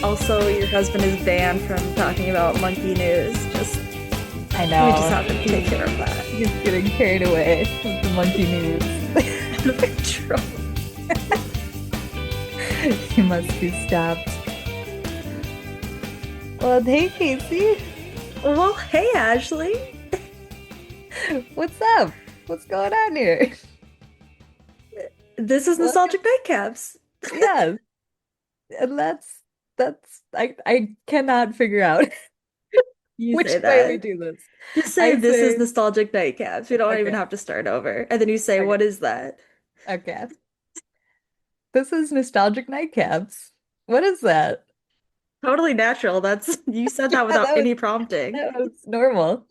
Also, your husband is banned from talking about monkey news. Just I we just know. have to take care of that. He's getting carried away with the monkey news. Out of control. He must be stopped. Well, hey, Casey. Well, hey, Ashley. What's up? What's going on here? This is Welcome. Nostalgic Nightcaps. Yeah, and I cannot figure out You which say way we that. do this. Just say I this is say, Nostalgic Nightcaps. We don't even okay, have to start over. And then you say, okay, what is that? okay. This is nostalgic nightcaps. What is that? Totally natural. That's you said Yeah, that without any prompting. that was normal.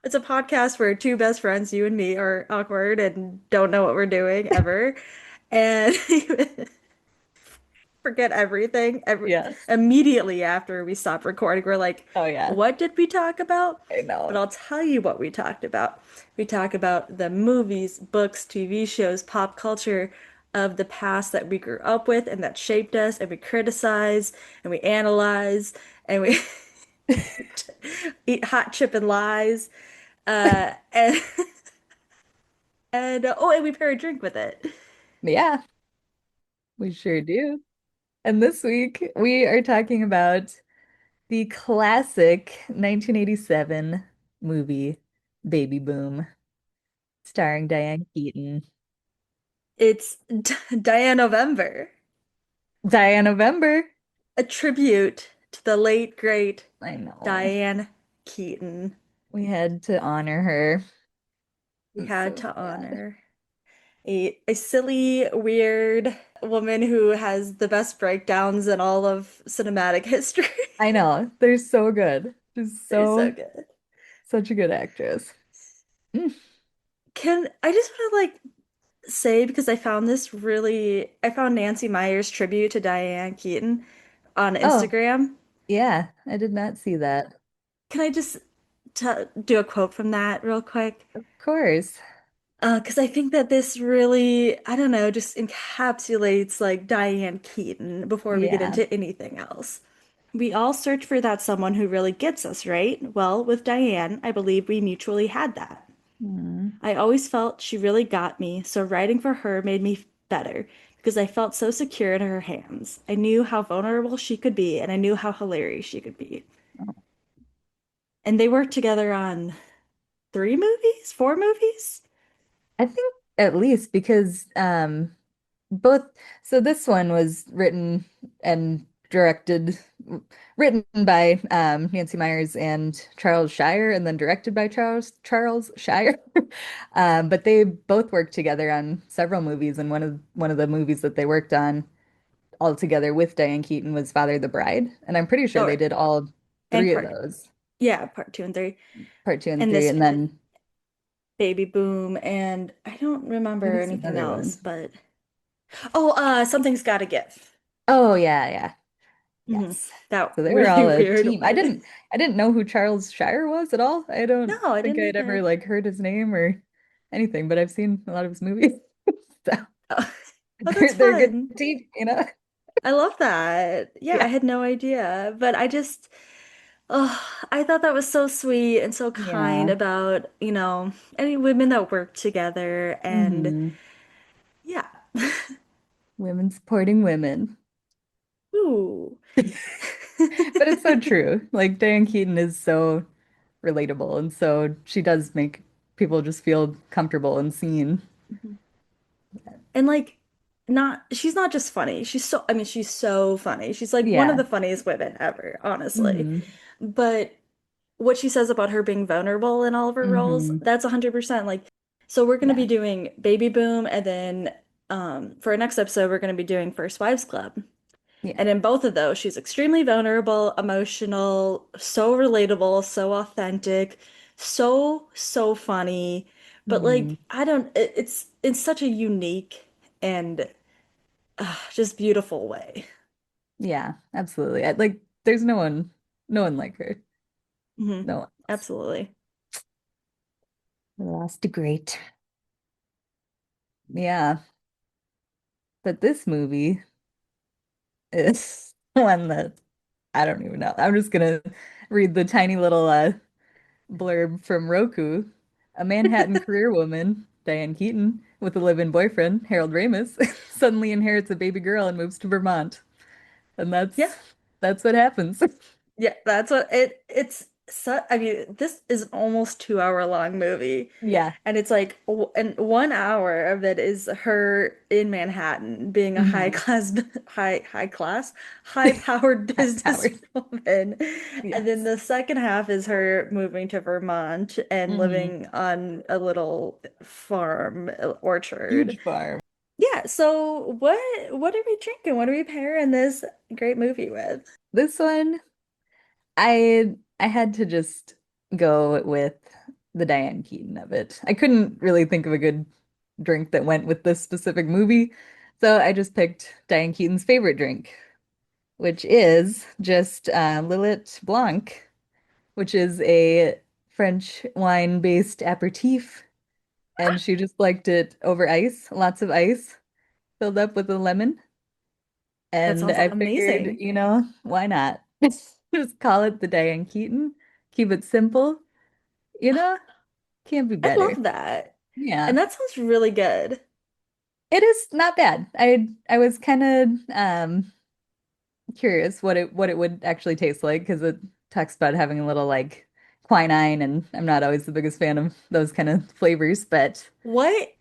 It's a podcast where two best friends, you and me, are awkward and don't know what we're doing ever. And forget everything. Yes. Immediately after we stop recording, we're like, Oh yeah, what did we talk about? I But know. I'll tell you what we talked about. We talk about the movies, books, TV shows, pop culture of the past that we grew up with and that shaped us, and we criticize and we analyze and we eat hot chip and lies. And and we pair a drink with it. Yeah, we sure do. And this week we are talking about the classic 1987 movie Baby Boom, starring Diane Keaton. It's Dianovember, Dianovember. a tribute to the late great I know. Diane Keaton. We had to honor her. We It's had so to sad. honor a silly, weird woman who has the best breakdowns in all of cinematic history. I know. They're so good. She's They're so so good. such a good actress. Mm. Can I just want to say because I found Nancy Meyer's tribute to Diane Keaton on Oh, Instagram. yeah. I did not see that. Can I just t do a quote from that real quick? Of course. Because I think that this really, I don't know, just encapsulates like Diane Keaton before we get Yeah. into anything else. We all search for that someone who really gets us, right? Well, with Diane, I believe we mutually had that. Mm. I always felt she really got me, so writing for her made me better because I felt so secure in her hands. I knew how vulnerable she could be, and I knew how hilarious she could be. And they worked together on three movies, four movies? I think at least because both so this one was and directed written by Nancy Myers and Charles Shire and then directed by Charles Shire. But they both worked together on several movies and one of the movies that they worked on all together with Diane Keaton was Father the Bride. And I'm pretty sure they Or did all and three of part, those, yeah, part two and three. part two and And three, this and then Baby Boom, and I don't there remember was anything another else, one. but Something's Gotta Give. Oh yeah, yeah. Hmm. Yes. That So they were really all a weird team. one. I didn't know who Charles Shire was at all. I No, don't I think didn't I'd ever either. like heard his name or anything, but I've seen a lot of his movies. So Oh, oh, that's they're a good fun. team, you know? I love that. Yeah, I Yeah. had no idea, but oh, I thought that was so sweet and so kind Yeah. about, any women that work together and Hmm. yeah. Women supporting women. Ooh. But it's so true. Like Diane Keaton is so relatable and so she does make people just feel comfortable and seen. And like not she's not just funny. She's so funny. She's like one of Yeah. the funniest women ever, honestly. Hmm. But what she says about her being vulnerable in all of her roles, Hmm. that's 100% like so we're going to Yeah. be doing Baby Boom and then for our next episode we're going to be doing First Wives Club. Yeah. And in both of those, she's extremely vulnerable, emotional, so relatable, so authentic, so funny. But Hmm. like, I don't, it's such a unique and just beautiful way. Yeah, absolutely. Like there's no one like her. Hmm. No one else. Absolutely. We lost a great. Yeah, but this movie is one that I don't even know. I'm just gonna read the tiny little blurb from Roku. A Manhattan career woman, Diane Keaton, with a live-in boyfriend, Harold Ramis, suddenly inherits a baby girl and moves to Vermont. And Yeah. that's what happens. Yeah, that's what it's so I mean, this is an almost 2 hour long movie. Yeah. And it's like, and 1 hour of it is her in Manhattan being a high Hmm. class, high class, high powered High powered. businesswoman. And then Yes. the second half is her moving to Vermont and Hmm. living on a little farm orchard. Huge farm. Yeah, so what are we drinking? What are we pairing this great movie with? This one, I had to just go with the Diane Keaton of it. I couldn't really think of a good drink that went with this specific movie, so I just picked Diane Keaton's favorite drink, which is just Lillet Blanc, which is a French wine-based aperitif, and she just liked it over ice, lots of ice, filled up with a lemon. That And sounds I figured, amazing. why not? Just call it the Diane Keaton. Keep it simple. You know, can't be I better. love that. Yeah. And that sounds really good. It is not bad. I was kind of curious what it would actually taste like because it talks about having a little like quinine, and I'm not always the biggest fan of those kind of flavors, but What?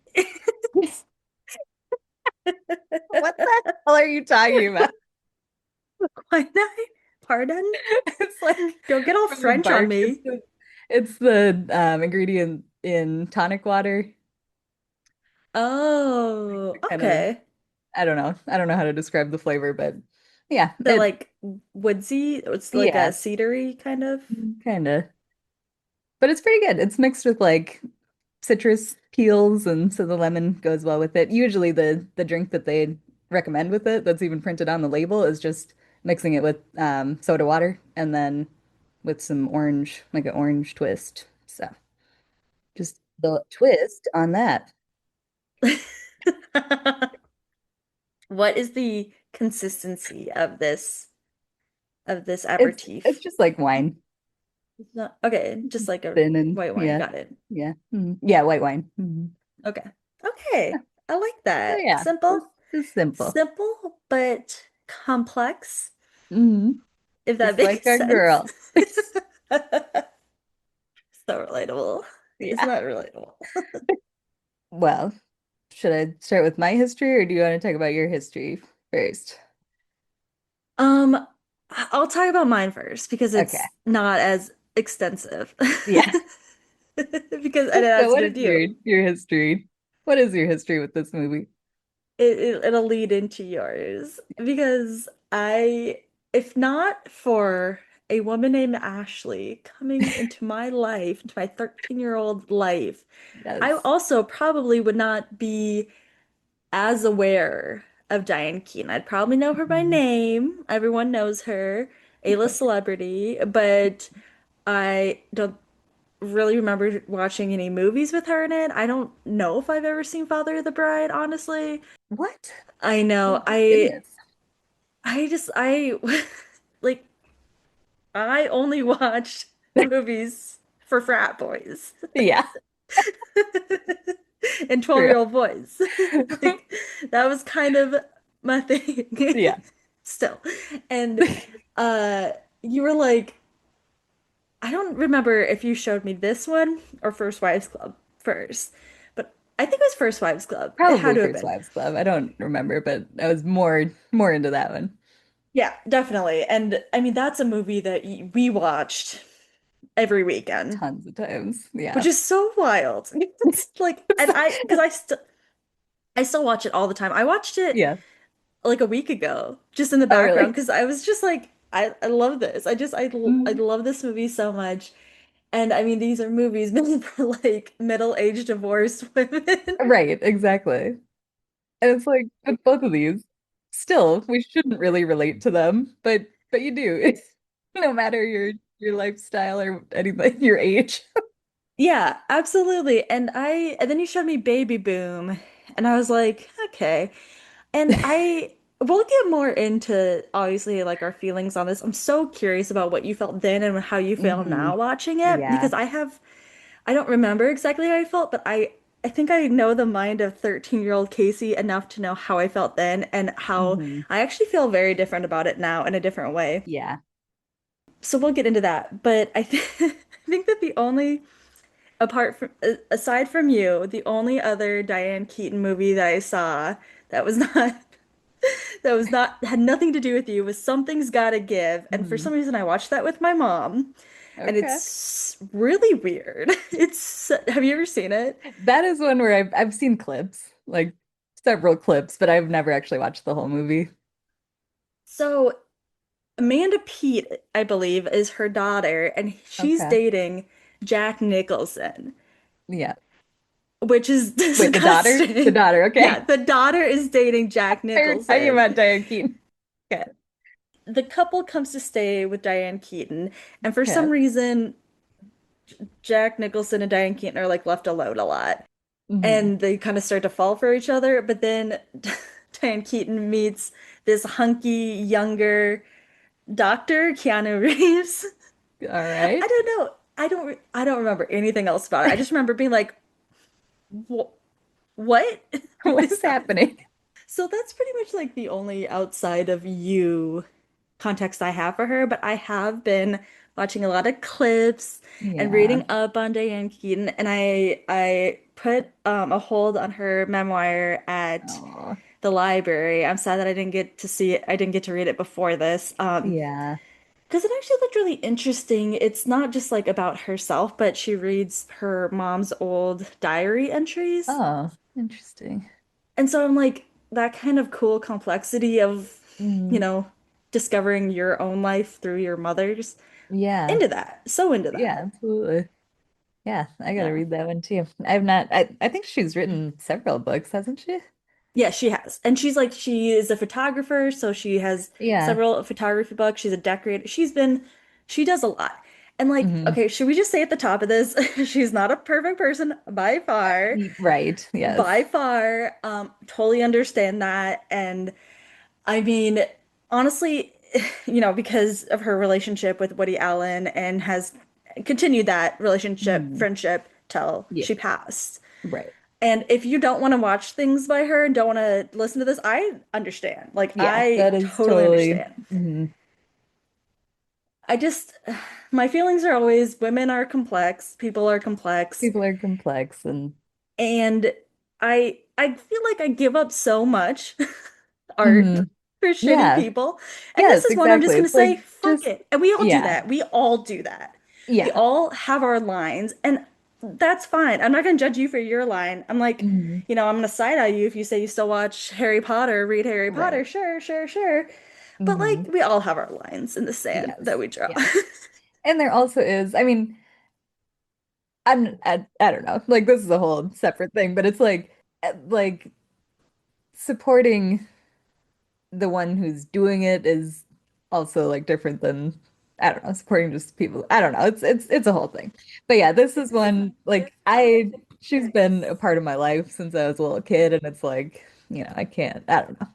what the hell are you talking about? Why not? Pardon? It's like Don't get all from the French on bark. me. It's the ingredient in tonic water. Oh, Kind of, okay. I don't know. I don't know how to describe the flavor, but yeah, The like woodsy, it's like a yeah, cedary kind of. kind of. But it's pretty good. It's mixed with like citrus peels, and so the lemon goes well with it. Usually the drink that they recommend with it, that's even printed on the label, is just mixing it with soda water and then with some orange, like an orange twist. So just the twist on that. What is the consistency of this It's aperitif? just like wine. It's not okay, just like a Thin and white wine. yeah, Got it. yeah, yeah, white wine. Okay. Yeah. Okay. I like So that. yeah, just simple. Simple, but complex, hmm if that Just like makes our sense. girl. So relatable. It's Yeah. not relatable. Well, should I start with my history or do you want to talk about your history first? Um, I'll talk about mine first because Okay. it's not as extensive. Yeah. Because and it So has to what do is with you. your history? What is your history with this movie? It'll lead into yours because if not for a woman named Ashley coming into my life, into my 13-year-old life, I Yes. also probably would not be as aware of Diane Keaton. I'd probably know her by Mhm. name. Everyone knows her, A-list celebrity, but I don't really remember watching any movies with her in it. I don't know if I've ever seen Father of the Bride, honestly. What? I Oh know. my goodness. I like I only watched movies for frat boys Yeah, and true. 12-year-old boys. Like that was kind of my thing Yeah. still. And uh you were like, I don't remember if you showed me this one or First Wives Club first, but I think it was First Wives Club. It had Probably to have First been. Wives Club. I don't remember, but I was more into that one Yeah, definitely. And I mean, that's a movie that we watched every weekend, tons of times. which Yeah. is so wild. It's like, and because I still watch it all the time. I watched it Yeah. like a week ago, just in the Oh, background, really? because I was just like, I love this. I Mhm. love this movie so much. And I mean, these are movies made for like middle-aged divorced women. Right, exactly. And it's like with both of these, still, we shouldn't really relate to them, but you do. It's no matter your lifestyle or anything, your age. Yeah, absolutely. And then you showed me Baby Boom, and I was like, okay. And I we'll get more into obviously like our feelings on this. I'm so curious about what you felt then and how you feel Hmm. now watching it Yeah. because I don't remember exactly how I felt, but I think I know the mind of 13-year-old Casey enough to know how I felt then and how Hmm. I actually feel very different about it now in a different way. Yeah. So we'll get into that. But I th I think that the only apart from aside from you, the only other Diane Keaton movie that I saw that was not that was not had nothing to do with you was Something's Gotta Give. And for Hmm. some reason I watched that with my mom, and Okay. it's really weird. Have you ever seen it? That is one where I've seen clips, like several clips, but I've never actually watched the whole movie. So Amanda Peet, I believe, is her daughter, and she's Okay. dating Jack Nicholson, Yeah. which is Wait, the daughter? The disgusting. daughter, Yeah, okay. the daughter is dating Jack I heard how you Nicholson. meant Diane Keaton. Okay. The couple comes to stay with Diane Keaton, and for some Okay. reason, Jack Nicholson and Diane Keaton are like left alone a lot, Hmm. and they kind of start to fall for each other. But then Diane Keaton meets this hunky, younger doctor, Keanu Reeves. All I right. don't know. I don't remember anything else about it. I just remember being like, "Wh- what? What What is is that?" happening? So that's pretty much like the only outside of you context I have for her, but I have been watching a lot of clips and Yeah. reading up on Diane Keaton, and I put a hold on her memoir at Oh, the library. I'm sad that I didn't get to see it. I didn't get to read it before this. yeah. Because it actually looked really interesting. It's not just like about herself, but she reads her mom's old diary entries. Oh, interesting. And so I'm like, that kind of cool complexity of, you Mm, know, discovering your own life through your mother's yeah. into that. So into Yeah, that. absolutely. Yeah, I gotta Yeah. read that one too. I've not I think she's written several books, hasn't she? Yeah, she has. And she's like, she is a photographer, so she has Yeah. several photography books. She's a decorator. She does a lot. And like, Hmm. okay, should we just say at the top of this, she's not a perfect person by far. Right. By Yes. far. Totally understand that. And I mean, honestly, because of her relationship with Woody Allen and has continued that relationship, Hmm. friendship till Yeah. she passed. Right. And if you don't want to watch things by her and don't want to listen to this, I understand. Like, Yeah, I that is totally totally understand. I just, my feelings are always women are complex, people are complex, people are complex and and I feel like I give up so much art mhm. for shitty Yeah. people. And this Yes, is one I'm just exactly. gonna It's say, like fuck just it. And we all do yeah. that. We all do that. We Yeah. all have our lines, and that's fine. I'm not gonna judge you for your line. I'm like, Mhm. I'm gonna side eye you if you say you still watch Harry Potter, read Harry Potter. Right. Sure, sure, sure. But like, Hmm. we all have our lines in the sand Yes. that we draw. Yes. And there also is, I mean, I don't know. Like this is a whole separate thing, but it's like supporting the one who's doing it is also like different than I don't know, supporting just people. I don't know. It's a whole thing. But yeah, this is one like I she's been a part of my life since I was a little kid and it's like, I can't. I don't know.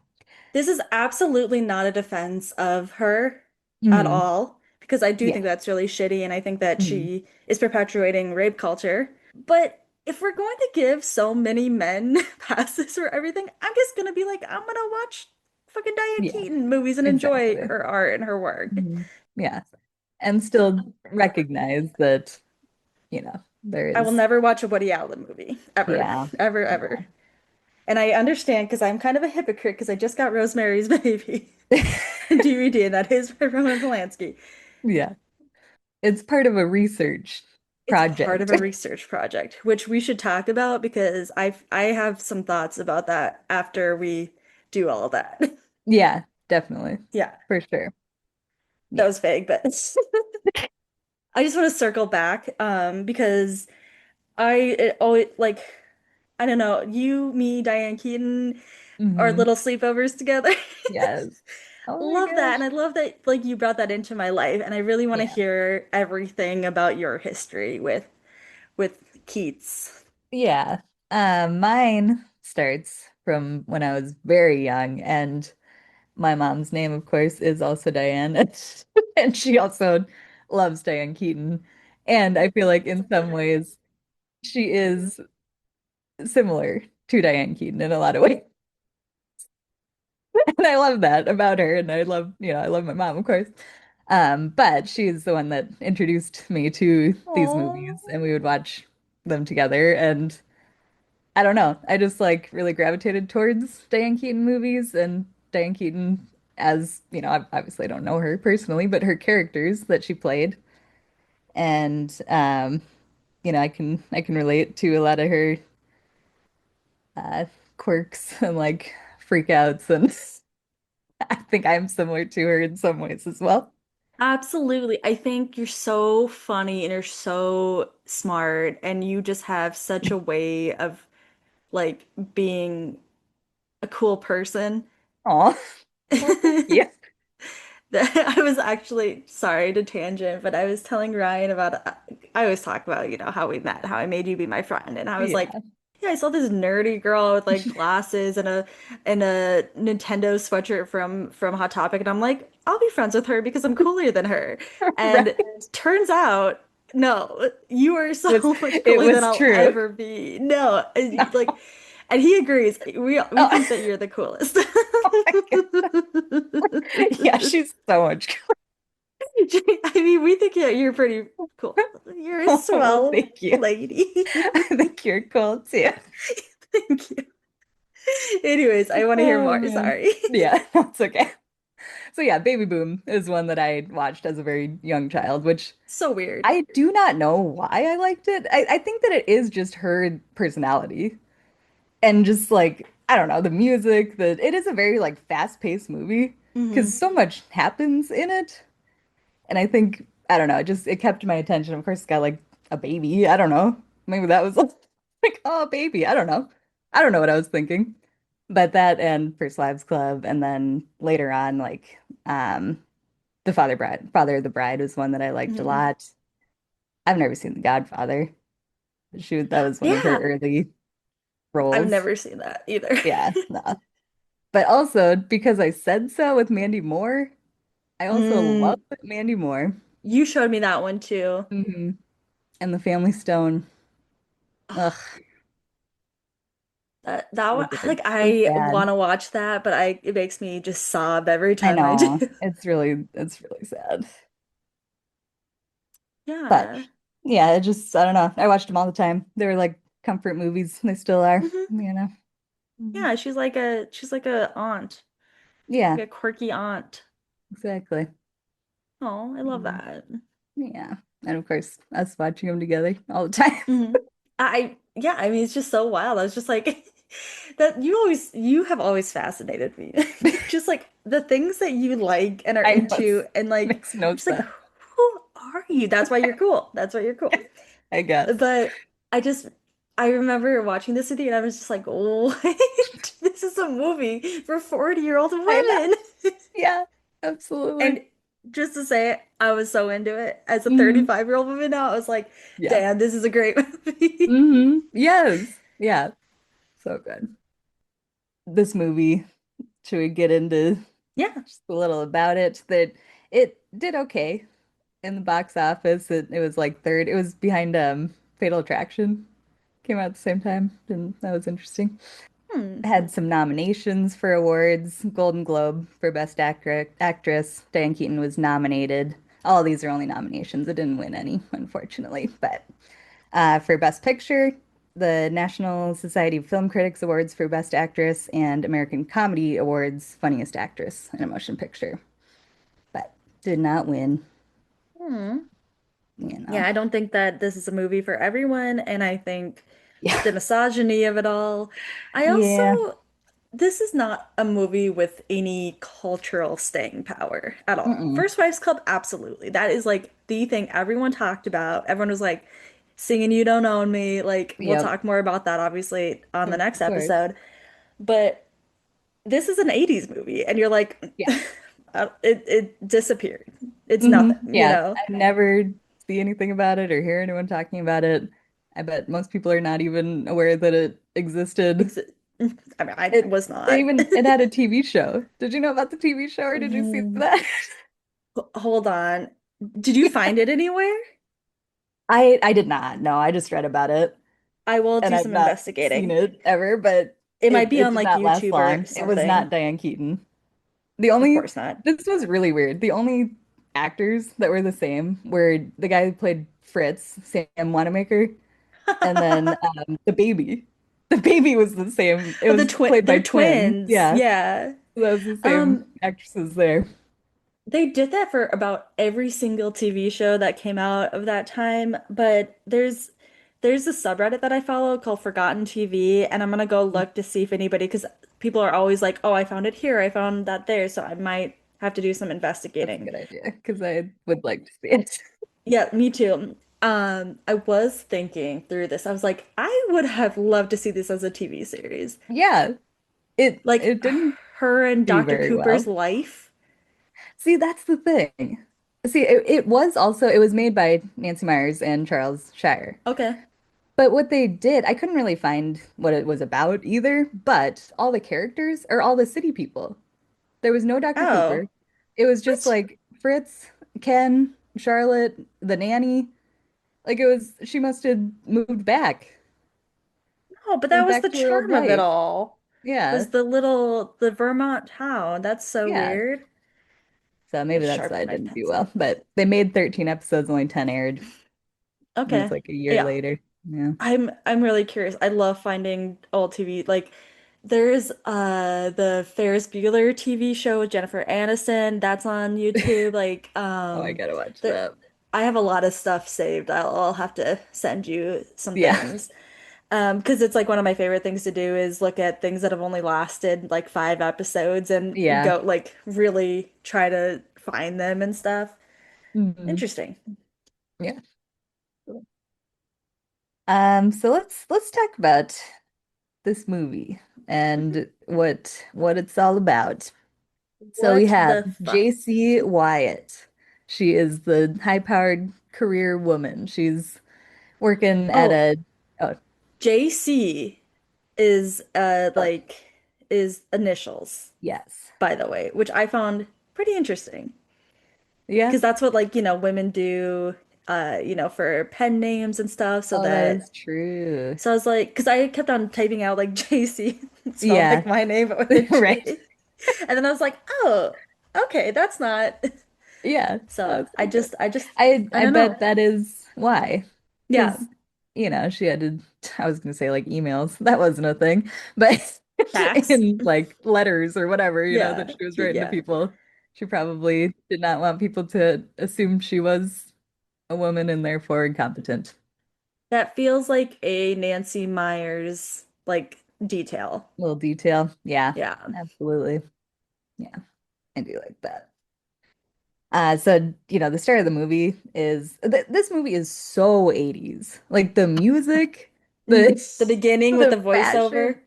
This is absolutely not a defense of her at Hmm. all, because I do Yeah. think that's really shitty, and I think that Hmm. she is perpetuating rape culture. But if we're going to give so many men passes for everything, I'm just gonna be like, I'm gonna watch fucking Diane Yeah, Keaton movies and enjoy exactly. her art and her work. Hmm. Yeah. And still recognize that, there I will is, never watch a Woody Allen movie, ever, yeah. ever, ever. And I understand because I'm kind of a hypocrite because I just got Rosemary's Baby Yeah. DVD, and that is by Roman Polanski. Yeah. It's part of a research It's part of project. a research project, which we should talk about because I have some thoughts about that after we do all of that. Yeah, definitely. Yeah, For sure. that Yeah. was vague, but I just want to circle back because it always like I don't know, you, me, Diane Keaton, our Hmm. little sleepovers together. Yes. Oh my Love that, and gosh. I love that like you brought that into my life, and I really want to Yeah. hear everything about your history with Keats. Yeah. Mine starts from when I was very young and my mom's name, of course, is also Diane, and she also loves Diane Keaton. And I feel like in some ways she is similar to Diane Keaton in a lot of ways. And I love that about her. And I love, I love my mom, of course. But she's the one that introduced me to these Oh, movies, and we would watch them together. And I don't know, I just like really gravitated towards Diane Keaton movies and Diane Keaton as, I obviously don't know her personally, but her characters that she played. And I can relate to a lot of her uh quirks and like freakouts, and I think I'm similar to her in some ways as well. absolutely. I think you're so funny and you're so smart, and you just have such a way of like being a cool person. Oh, well, thank you. I was actually sorry to tangent, but I was telling Ryan about I always talk about, how we met, how I made you be my friend, and I was like, Yeah. yeah, I saw this nerdy girl with like glasses and a Nintendo sweatshirt from Hot Topic, and I'm like, I'll be friends with her because I'm cooler than her. Right. And turns out, no, you are It was so much it cooler than was I'll true. ever be. No, like, No. and he agrees. We Oh, think that you're the coolest. oh my God. Yeah, she's so much. I mean, we think you're pretty cool. You're a Well, swell thank you. lady. I think you're cool too. Thank you. Anyways, I want to hear Oh more. man. Sorry. Yeah, that's okay. So yeah, Baby Boom is one that I watched as a very young child, which So weird. I do not know why I liked it. I think that it is just her personality and just like, I don't know, the music, it is a very like fast-paced movie because Hmm. so much happens in it. And I think, I don't know, it kept my attention. Of course, it's got like a baby. I don't know. Maybe that was like, oh, baby. I don't know. I don't know what I was thinking. But that and First Wives Club, and then later on, like The Father of the Bride was one that I liked a Hmm. lot. I've never seen The Godfather. That was one of her Yeah, early I've roles. never seen that either. Yeah, no. But also because I said so with Mandy Moore, I also love Mm, Mandy Moore. you showed me that one too. Hmm. And The Family Stone. Oh, Ugh. that So one, good. like So I sad. want to watch that, but it makes me just sob every I time I do. know. It's really sad. But Yeah. yeah, I don't know. I watched them all the time. They were like comfort movies. They still are, Hmm. you know. Mhm. Yeah, she's like a aunt, Yeah, like a quirky aunt. exactly. Oh, I love Mhm. that. Yeah. And of course, us watching them together all the time. Hmm. Yeah, I mean, it's just so wild. I was just like, that you have always fascinated me. Just like the things that you like and are I know into, and like, makes no I'm just like, sense. who are you? That's why you're cool. That's why you're cool. I guess. But I just, I remember watching this with you, and I was just like, what? This is a movie for 40-year-old I know. women. Yeah, absolutely. And just to say it, I was so into it. As a Hmm. 35-year-old woman now, I was like, Yeah. damn, this is a great movie. Yes. Yeah. So good. This movie, should we get into Yeah. just a little about it? That it did okay in the box office. It was like third. It was behind Fatal Attraction. Came out at the same time, and that was interesting. Hmm. Had some nominations for awards. Golden Globe for Best Actress. Diane Keaton was nominated. All these are only nominations. It didn't win any, unfortunately. But for Best Picture, the National Society of Film Critics Awards for Best Actress, and American Comedy Awards Funniest Actress in a Motion Picture. But did not win, Hmm. you know. Yeah, I don't think that this is a movie for everyone, and I think Yeah. the misogyny of it all. I Yeah. also, this is not a movie with any cultural staying power at all. Mm-mm. First Wives Club, absolutely. That is like the thing everyone talked about. Everyone was like singing You Don't Own Me. Like, we'll Yep. talk more about that obviously on the Of next course. episode. But this is an 80s movie, and you're like, Yeah. it disappeared. It's nothing, you Yeah. know? I never see anything about it or hear anyone talking about it. I bet most people are not even aware that it existed. I mean, I It was not. it had a TV show. Did you know about the TV show or did you see Ooh, that? hold on. Did you Yeah. find it anywhere? I did not. No, I just read about it I will and do I've some not seen investigating. it ever, but It might be it on did like not last YouTube or long. It was not something. Diane Keaton. The Of only course not. This was really weird. The only actors that were the same were the guy who played Fritz, Sam Wanamaker, and then the baby. The baby was the same. It Oh, was played by they're twins. twins. Yeah, Yeah. so that was the same Um, actresses there. they did that for about every single TV show that came out of that time, but there's a subreddit that I follow called Forgotten TV, and I'm gonna go look to see if anybody, because people are always like, "Oh, I found it here, I found that there," so I might have to do some That's a investigating. good idea because I would like to see it. Yeah, me too. I was thinking through this. I was like, I would have loved to see this as a TV series. Yeah, Like it didn't her and do Dr. very Cooper's well. life. See, that's the thing. See, it was made by Nancy Myers and Charles Shire. Okay. But what they did, I couldn't really find what it was about either, but all the characters are all the city people. There was no Dr. Cooper. Oh, It was just what? like Fritz, Ken, Charlotte, the nanny. Like she must have No, but that moved was back the to her old charm of it life. all. Yeah, Was the Vermont town. That's so yeah. weird. So I maybe that's why sharpen it my didn't do well. pencil. But they made 13 episodes, only 10 aired. It was Okay. like a year Yeah. later. Yeah. I'm really curious. I love finding old TV. Like there's the Ferris Bueller TV show with Jennifer Aniston. That's on YouTube. Like Oh, I gotta watch the that. I have a lot of stuff saved. I'll have to send you some Yeah. things. Because it's like one of my favorite things to do is look at things that have only lasted like 5 episodes and Yeah. go like really try to find them and stuff. Mhm. Interesting. Yeah. So let's talk about this movie and what it's all about. So we What have the fuck? JC Wyatt. She is the high-powered career woman. She's working at Oh, a oh, JC is oh is initials, yes. by the way, which I found pretty interesting Yeah. because that's what like, women do for pen names and stuff so Oh, that that is true. so I was like, because I kept on typing out like JC, it spelled Yeah. like my name but with a Right. J. And then I was like, oh, okay, that's not. Yeah. So Oh, it's so good. I I don't know. bet that is why. Yeah, Because, she had to, I was gonna say like emails. That wasn't a thing. But facts. in like letters or whatever, that Yeah, she was writing to yeah. people, she probably did not want people to assume she was a woman and therefore incompetent. That feels like a Nancy Myers like detail. Little detail. Yeah, Yeah. absolutely. Yeah, I do like that. The start of the movie is th this movie is so 80s. Like the music, the The beginning with the the fashion, voiceover.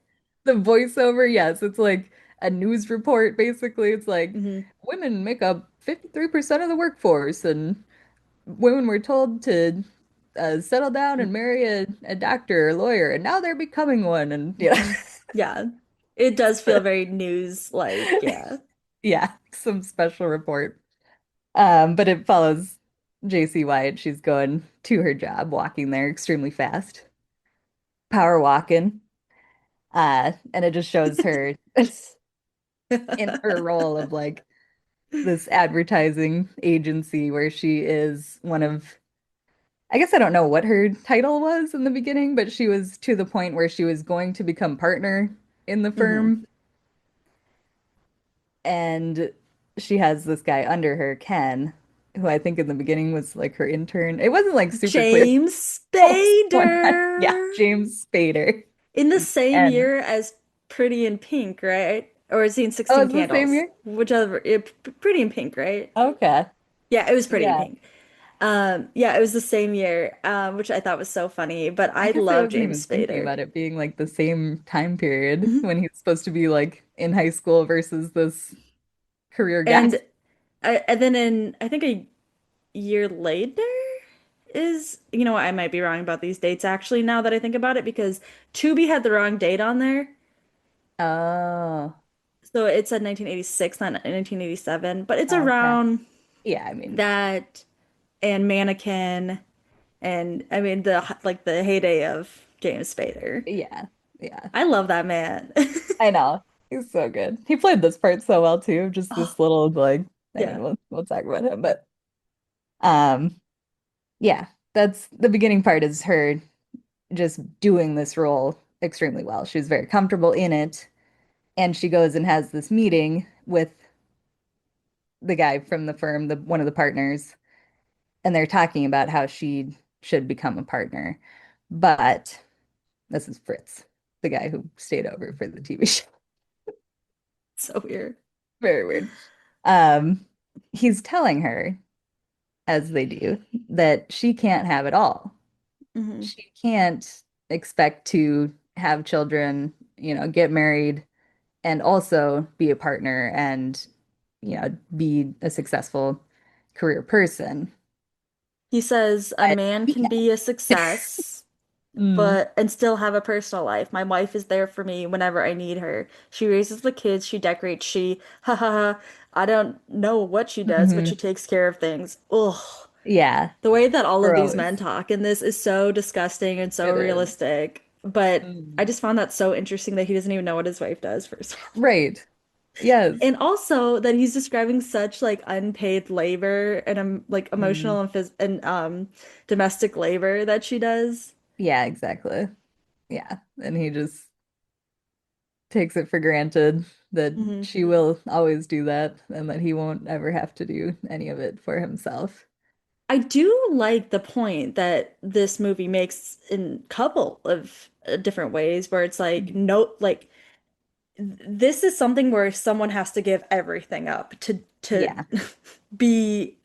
the voiceover, yes, it's like a news report basically. It's like Hmm. women make up 53% of the workforce and women were told to settle down and marry a doctor or lawyer and now they're becoming one and Hmm. Yeah. It does feel very news like, yeah. yeah, some special report. But it follows JC Wyatt. She's going to her job, walking there extremely fast, power walking. And it just shows her in her role of like this advertising agency where she is one of, I guess I don't know what her title was in the beginning, but she was to the point where she was going to become partner in the Hmm. firm. And she has this guy under her, Ken, who I think in the beginning was like her intern. It wasn't like super clear James what was going on. Yeah, Spader James Spader. in the same And year as Pretty in Pink, right? Or is he in oh, 16 it's the same Candles? year? Whichever, Pretty in Pink, right? Okay. Yeah, it was Pretty in Yeah. Pink. Yeah, it was the same year, which I thought was so funny. But I I guess I love wasn't James even thinking Spader. about it being like the same time period Mhm. when he's supposed to be like in high school versus this career guy. And and then in I think a year later is, what, I might be wrong about these dates actually now that I think about it because Tubi had the wrong date on there. Oh, So it's a 1986, not 1987, but it's okay. around Yeah, I mean, that and Mannequin and I mean the heyday of James Spader. yeah, yeah. I love that man. I know. He's so good. He played this part so well too. Just Oh, this little like, I mean, yeah. we'll talk about him, but um, yeah, that's the beginning part is her just doing this role extremely well. She's very comfortable in it, and she goes and has this meeting with the guy from the firm, the one of the partners, and they're talking about how she should become a partner. But this is Fritz, the guy who stayed over for the TV show. So weird. Very weird. Um, he's telling her, as they do, that she can't have it all. Hmm. She can't expect to have children, get married and also be a partner and, be a successful career person. He says a But man she can can. be a success, Mm, but and still have a personal life. My wife is there for me whenever I need her. She raises the kids, she decorates, she ha ha ha. I don't know what she does, but hmm she takes care of things. Ugh. Yeah, The way that all of these gross. men talk in this is so disgusting and so It is. realistic. But I Mm. just found that so interesting that he doesn't even know what his wife does, first of all. Right. Yes. And also that he's describing such like unpaid labor and like Mm. emotional and domestic labor that she does. Yeah, exactly. Yeah. And he just takes it for granted that Hmm. she will always do that and that he won't ever have to do any of it for himself. I do like the point that this movie makes in a couple of different ways where it's like Mhm. no like this is something where someone has to give everything up to Yeah. be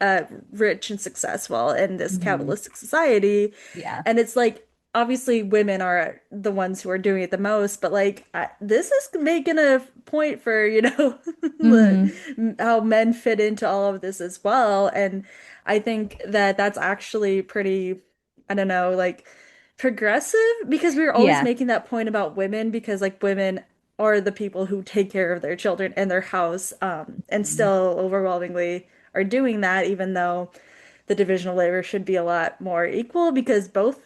rich and successful in this hmm capitalistic society. Yeah. And it's like obviously women are the ones who are doing it the most, but like this is making a point for, hmm how men fit into all of this as well. And I think that that's actually pretty, I don't know, like progressive because we were always Yeah. making that point about women because like women are the people who take care of their children and their house, and Mhm. still overwhelmingly are doing that, even though the division of labor should be a lot more equal because both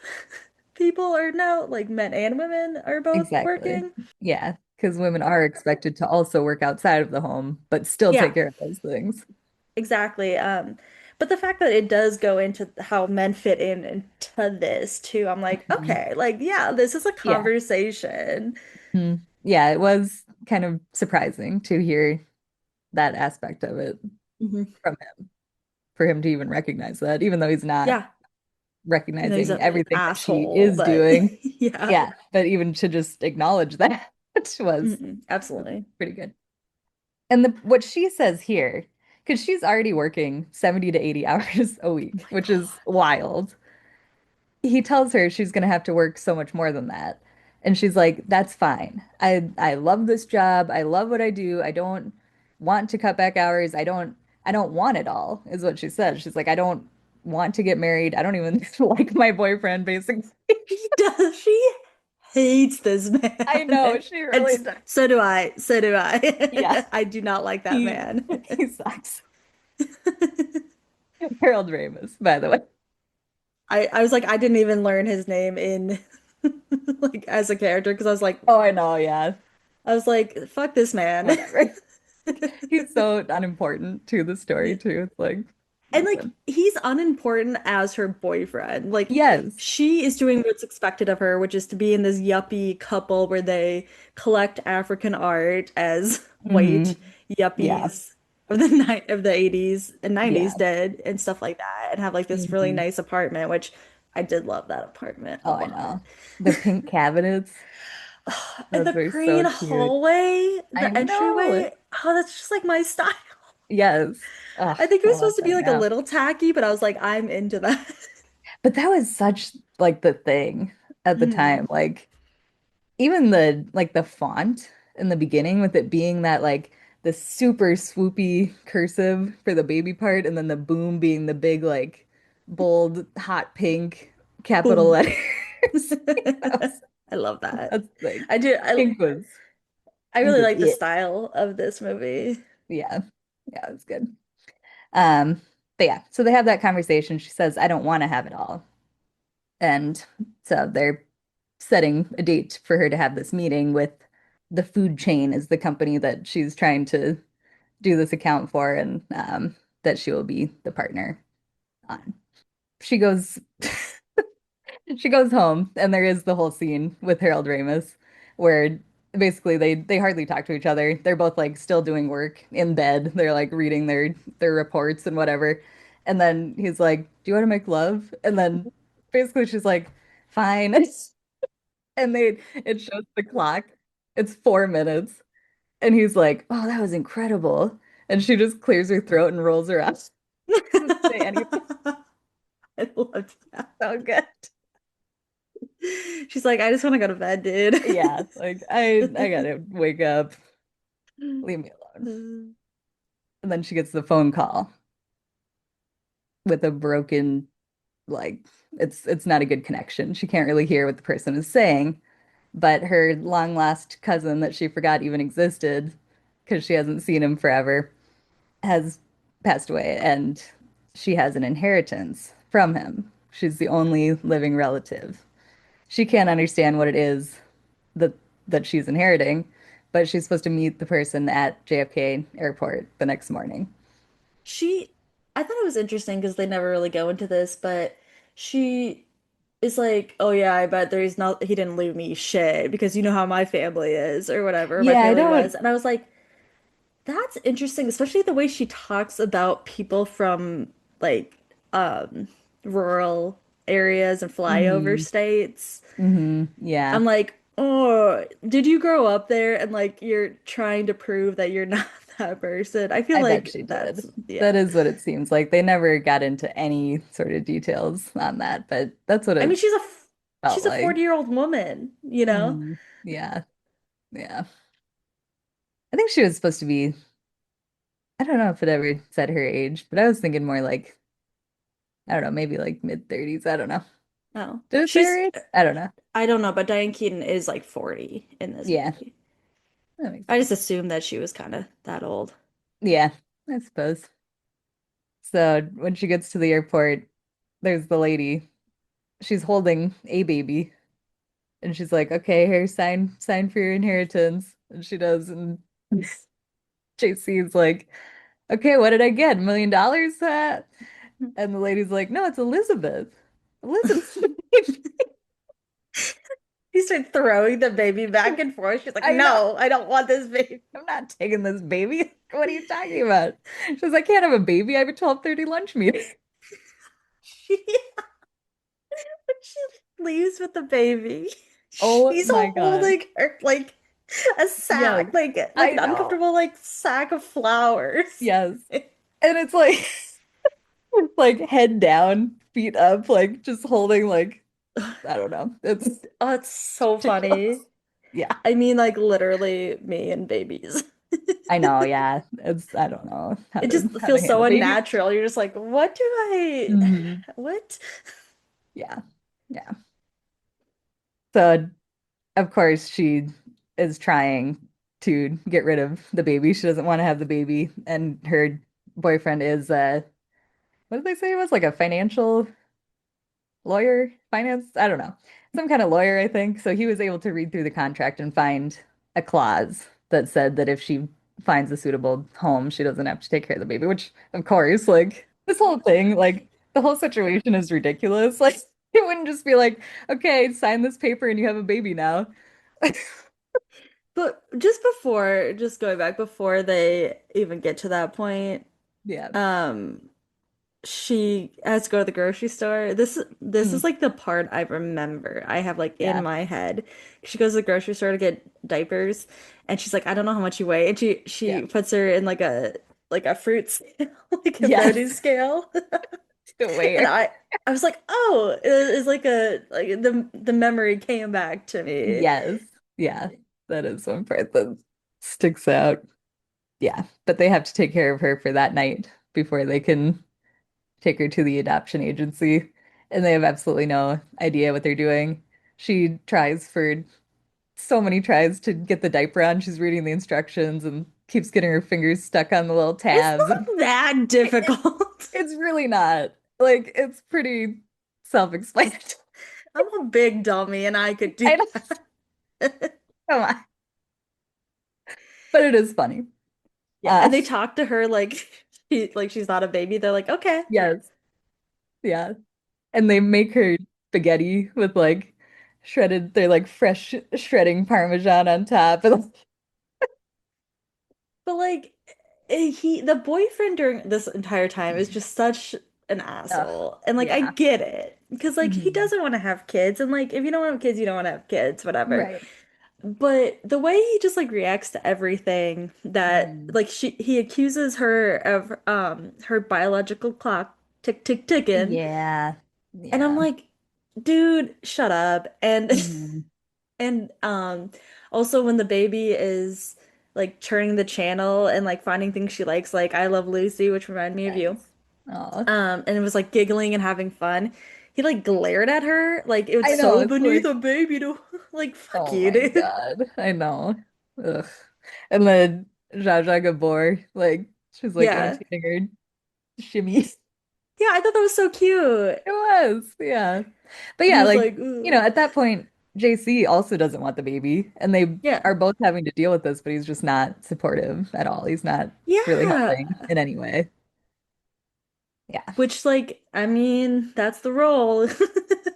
people are now, like men and women are both Exactly. working. Yeah. Because women are expected to also work outside of the home, but still take Yeah, care of those things. exactly. But the fact that it does go into how men fit in into this too, I'm like, Mhm. okay, like yeah, this is a Yeah. conversation. Yeah, it was kind of surprising to hear that aspect of it Hmm. from him, for him to even recognize that, even though he's not Yeah, you know, he's recognizing an everything that she asshole, is but doing. yeah. Yeah, but even to just acknowledge that was Absolutely. pretty good. And what she says here, because she's already working 70 to 80 hours a Oh week, my which is wild. He tells her she's going to have to work so much more than that. And she's like, "That's fine. I love this job. I love what I do. I don't want to cut back hours. I don't want it all," is what she said. She's like, "I don't want to get married. I don't even like my boyfriend, basically." He does. She hates this I man. know, she And really does. so do I. So do Yeah, I. I do not like that he man. he sucks. Harold Ramis, by the way. I was like, I didn't even learn his name in like as a character because Oh, I know, yeah. I was like, fuck this man. Whatever. He's so unimportant to the story too. It's like And like nothing. he's unimportant as her boyfriend. Like Yes. she is doing what's expected of her, which is to be in this yuppie couple where they collect African art as hmm white Yeah. yuppies of the night of the 80s and 90s Yeah. did and stuff like that and have like this really hmm nice apartment, which I did love that apartment a Oh, I lot. know. The pink cabinets, And the those are green so cute. hallway, I the know. entryway, oh, that's just like my style. Yes. Oh, I think it I was love supposed to be that like a now. little tacky, but I was like, I'm into that. But that was such like the thing at the time. Like even the font in the beginning with it being that like the super swoopy cursive for the baby part and then the boom being the big like bold hot pink capital Boom. letters. That was- I love that. That's like I do. pink was. I He's really an like the it. style of this movie. Yeah. Yeah, it's good. Um, but yeah, so they have that conversation. She says, I don't want to have it all. And so they're setting a date for her to have this meeting with the food chain is the company that she's trying to do this account for and that she will be the partner on. She goes she goes home and there is the whole scene with Harold Ramis where basically they hardly talk to each other. They're both like still doing work in bed. They're like reading their reports and whatever. And then he's like, "Do you want to make love?" And then basically she's like, "Fine." And they it shows the clock. It's 4 minutes. And he's like, "Oh, that was incredible." And she just clears her throat and rolls her eyes. Doesn't say anything. I loved that. So good. She's like, I just want to go to bed, dude. Yeah, like I gotta wake up. Leave me alone. And then she gets the phone call with a broken, like it's not a good connection. She can't really hear what the person is saying, but her long lost cousin that she forgot even existed because she hasn't seen him forever has passed away and she has an inheritance from him. She's the only living relative. She can't understand what it is that she's inheriting, but she's supposed to meet the person at JFK Airport the next morning. She, I thought it was interesting because they never really go into this, but she is like, oh yeah, I bet there's not, he didn't leave me shit because you know how my family is or whatever, my Yeah, I family don't. was. And I was like, that's interesting, especially the way she talks about people from like um rural areas and flyover Mm, states. yeah, I'm like, oh, did you grow up there and like you're trying to prove that you're not that person? I feel I bet like she that's, did. yeah. That is what it seems like. They never got into any sort of details on that, but that's what I mean, it felt she's a like. 40-year-old woman, you know? Yeah, yeah. I think she was supposed to be, I don't know if it ever said her age, but I was thinking more like, I don't know, maybe like mid-30s. I don't know. Oh. Did it say her age? I don't know. I don't know, but Diane Keaton is like 40 in this Yeah, movie. that makes I just sense. assumed that she was kind of that old. Yeah, I suppose. So when she gets to the airport, there's the lady. She's holding a baby, and she's like, "Okay, here, sign for your inheritance." And she does, and JC's like, "Okay, what did I get? $1 million?" And the lady's like, "No, it's Elizabeth. Elizabeth." He started throwing the baby back and forth. She's like, I know. no, I don't want this baby. I'm not taking this baby. What are you talking about? She's like, "I can't have a baby. I have a 12:30 lunch meeting." She leaves with the baby. Oh She's my God. holding her like a Yes, sack, like I an know. uncomfortable like sack of flowers. Yes. And it's like like head down, feet up, like just holding like I don't know. It's Oh, it's so ridiculous. funny. Yeah. I mean, like literally me and babies. I know, yeah. It's I don't know It just how to feels so handle babies. unnatural. You're just like, what do I, Hmm. what? Yeah. Yeah. So of course she is trying to get rid of the baby. She doesn't want to have the baby. And her boyfriend is what did they say it was? Like a financial lawyer, finance, I don't know, some kind of lawyer, I think. So he was able to read through the contract and find a clause that said that if she finds a suitable home, she doesn't have to take care of the baby, which, of course, like this whole thing, like the whole situation is ridiculous. Like it wouldn't just be like, okay, sign this paper and you have a baby now. But just before, just going back before they even get to that point, Yeah. um, she has to go to the grocery store. This Mm, is like the part I remember. I have like in yeah. my head. She goes to the grocery store to get diapers, and she's like, I don't know how much you weigh, and Yeah. she puts her in like a fruit scale, like a produce Yes. scale. The And way. I was like, oh, it's like a like the memory came back to me. Yes. Yeah. That is one part that sticks out. Yeah, but they have to take care of her for that night before they can take her to the adoption agency. And they have absolutely no idea what they're doing. She tries for so many tries to get the diaper on. She's reading the instructions and keeps getting her fingers stuck on the little It's tabs. not that It, difficult. it's really not. Like, it's pretty self-explanatory. I'm a big dummy and I could do I don't, that. come on. But it is funny. Yeah, Uh, and they talk to her like she's not a baby. They're like, "Okay." yes. Yeah. And they make her spaghetti with like they're like fresh shredding Parmesan on top. And But like the boyfriend during this entire time is just such an ugh, asshole. And like I yeah. get it because like he Mhm. doesn't want to have kids and like if you don't want to have kids, you don't want to have kids, whatever. Right. But the way he just like reacts to everything that Mhm. like he accuses her of her biological clock ticking Yeah. and I'm Yeah. like, dude, shut up. And Mhm. and also when the baby is like turning the channel and like finding things she likes, like I Love Lucy, which reminded me of you. Nice. Oh, And it was like giggling and having fun. He like glared at her like it was I know. so It's beneath like, a baby to like fuck oh you, my dude. God. I know. Ugh. And then Zsa Zsa Gabor, like, she's like Yeah. imitating her shimmy. Yeah, I thought that was so cute. It was, yeah. But And he yeah, was like, like, you know, ugh. at that point, JC also doesn't want the baby, and they Yeah. are both having to deal with this, but he's just not supportive at all. He's not really helping Yeah. in any way. Yeah. Which like, I mean, that's the role.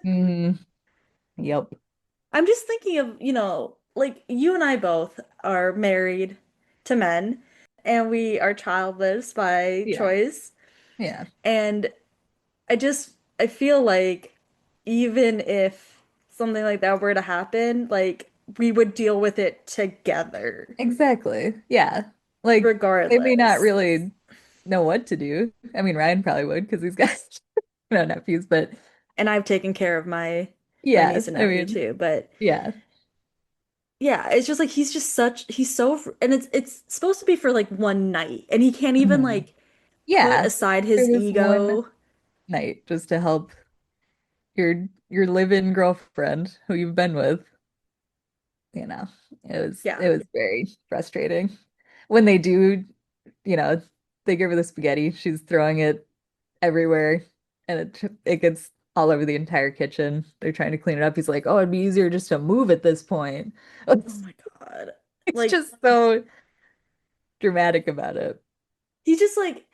Hmm. Yep. I'm just thinking of, like you and I both are married to men and we are childless by Yeah. choice. Yeah. And I feel like even if something like that were to happen, like we would deal with it together, Exactly. Yeah. Like they may not regardless. really know what to do. I mean, Ryan probably would because he's got no nephews, but And I've taken care of my yeah, niece and I nephew mean, too. But yeah. yeah, it's just like he's so and it's supposed to be for like one night and he can't even Mhm. like put Yeah. aside For his this one ego. night just to help your live-in girlfriend who you've been with, you know. It Yeah. was very frustrating. When they do, you know, they give her the spaghetti, she's throwing it everywhere and it gets all over the entire kitchen. They're trying to clean it up. He's like, "Oh, it'd be easier just to move at this point." Oh my God. It's Like just so dramatic about it. he just like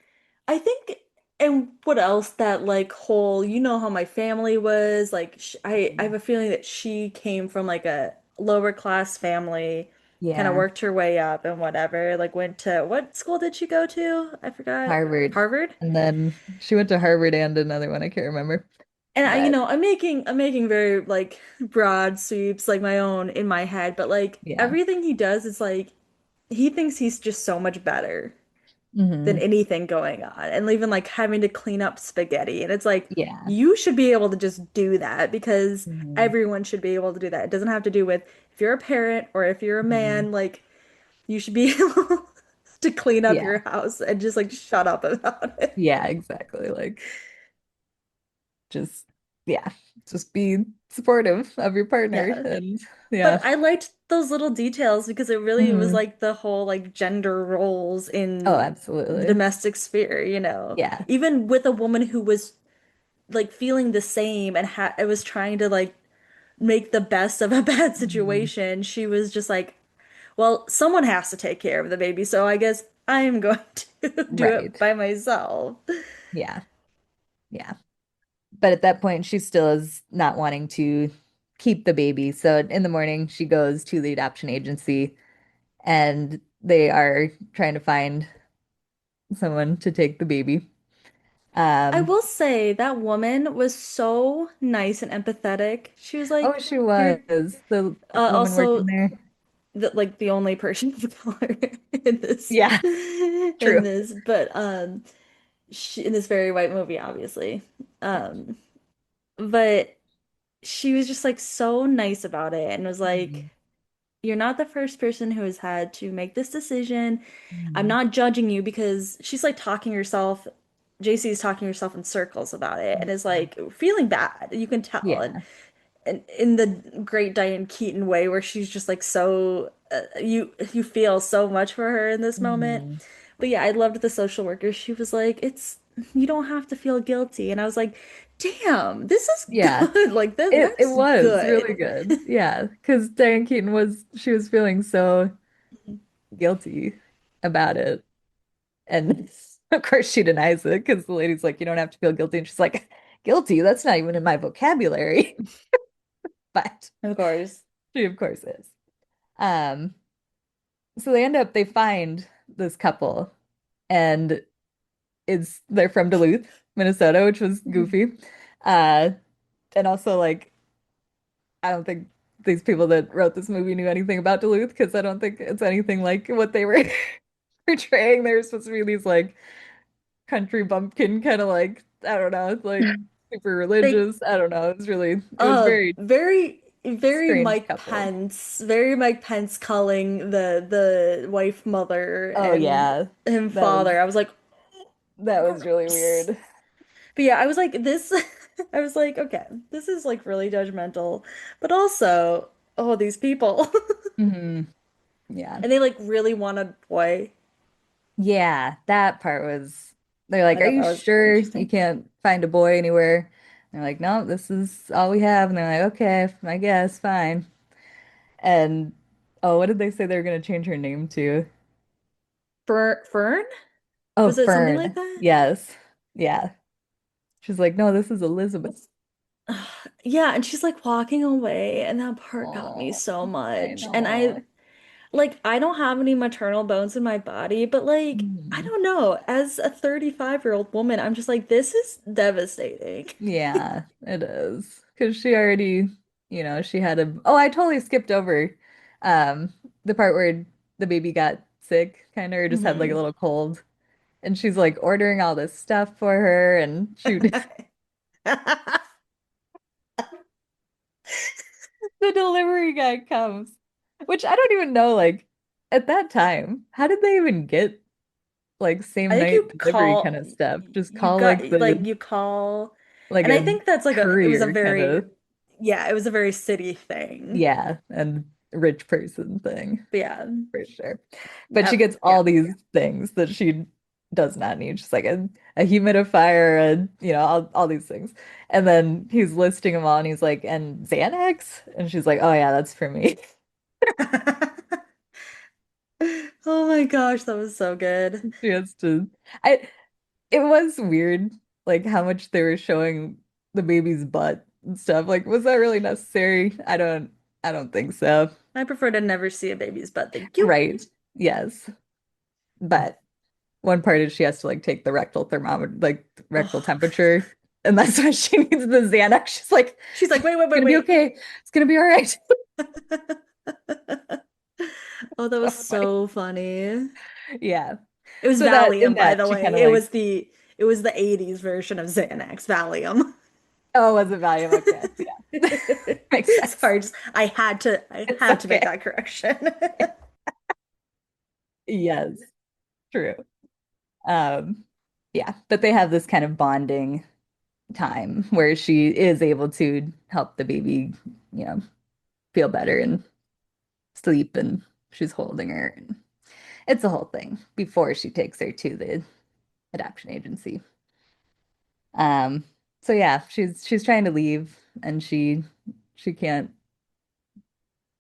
I think and what else that like whole how my family was like I have a feeling that she came from like a lower class family, kind of Yeah, worked her way up and whatever, like went to what school did she go to? I forgot. Harvard. Harvard? And then she went to Harvard and another one, I can't remember. And But I'm making very like broad sweeps like my own in my head, but like yeah. everything he does is like he thinks he's just so much better than Hmm. anything going on. And even like having to clean up spaghetti. And it's like Yeah. you should be able to just do that because Hmm. everyone should be able to do that. It doesn't have to do with if you're a parent or if you're a Hmm. man, like you should be able to clean up Yeah. your house and just like shut up about it. Yeah, exactly. Like just yeah, just be supportive of your partner Yeah. and yeah. But I liked those little details because it really was Hmm. like the whole like gender roles Oh, in the absolutely. domestic sphere. Yeah. Even with a woman who was like feeling the same and ha I was trying to like make the best of a bad Hmm. situation. She was just like, well, someone has to take care of the baby, so I guess I am going to do it Right. by myself. Yeah. Yeah. But at that point, she still is not wanting to keep the baby. So in the morning, she goes to the adoption agency and they are trying to find someone to take the baby. I Um, will say that woman was so nice and empathetic. She was oh, like, she "You're was the woman working also there. the only person of color in this Yeah, in true. this, but in this very white movie, obviously. Yep. Um, but she was just like so nice about it and was like, Mhm. you're not the first person who has had to make this decision. I'm Mhm. not judging you because she's like talking herself, JC is talking herself in circles about it and is Mhm. like feeling bad. You can tell. And Yeah. in the great Diane Keaton way where she's just like so you feel so much for her in this moment. Hmm. But yeah, I loved the social worker. She was like, "It's you don't have to feel guilty." And I was like, "Damn, this is Yeah. good." Like It that's was really good. good. Yeah, because Diane Keaton was she was feeling so guilty about it. And of course she denies it because the lady's like, you don't have to feel guilty. And she's like, guilty? That's not even in my vocabulary. But Of course. she of course is. Um, so they find this couple and they're from Duluth, Minnesota, which was goofy. Uh, and also like I don't think these people that wrote this movie knew anything about Duluth because I don't think it's anything like what they were portraying. They were supposed to be these like country bumpkin kind of like I don't know, like super Like religious. I don't know. It was very very strange Mike couple. Pence, very Mike Pence calling the wife mother Oh and yeah. him That was father. I was like, that was really gross. weird. But yeah, I was like this I was like, okay, this is like really judgmental, but also, oh, these people. Hmm. Yeah. And they like really want a boy. Yeah, that part was they're like, I "Are thought you that was sure you interesting. can't find a boy anywhere?" And they're like, "No, this is all we have." And they're like, "Okay, I guess, fine." And oh, what did they say they were going to change her name to? Fern? Oh, Was it something like Fern. that? Yes. Yeah. She's like, "No, this is Elizabeth." Yeah, and she's like walking away, and that part got me Oh, so I much. And know. I don't have any maternal bones in my body, but like, I Mhm. don't know. As a 35-year-old woman, I'm just like, this is devastating. Yeah, it is. Because she already, she had a. Oh, I totally skipped over the part where the baby got sick, kind of, or just had like a Hmm. little cold. And she's like ordering all this stuff for her, and the delivery guy comes, which I don't even know, like, at that time, how did they even get like I same think night you delivery kind call of stuff? Just you call got like like you call like and I a think that's like a it was a courier kind very of, yeah, it was a very city thing. yeah, and rich person thing. But yeah. For sure. But she That gets yeah. all these things that she does not need. She's like a humidifier and all these things. And then he's listing them all and he's like, and Xanax? And she's like, oh yeah, that's for me. Oh my gosh, that was so good. She has to I it was weird like how much they were showing the baby's butt and stuff. Like, was that really necessary? I don't think so. I prefer to never see a baby's butt. Thank you. Right. Yes. But one part is she has to like take the rectal thermometer, like rectal Oh. temperature, and that's why she needs the Xanax. She's like, She's like, wait, wait, it's wait, gonna be wait. okay. It's gonna be all right. Oh, that was So funny. so funny. Yeah. It was So that in Valium, by that the she way. kind of like, It was the 80s version of Xanax, Valium. oh, was it Valium? Okay. Yeah. Makes sense. Sorry, just I It's had to make okay. that correction. Yes, true. Um, yeah, but they have this kind of bonding time where she is able to help the baby, you know, feel better and sleep, and she's holding her. And it's a whole thing before she takes her to the adoption agency. Um, so yeah, she's trying to leave and she can't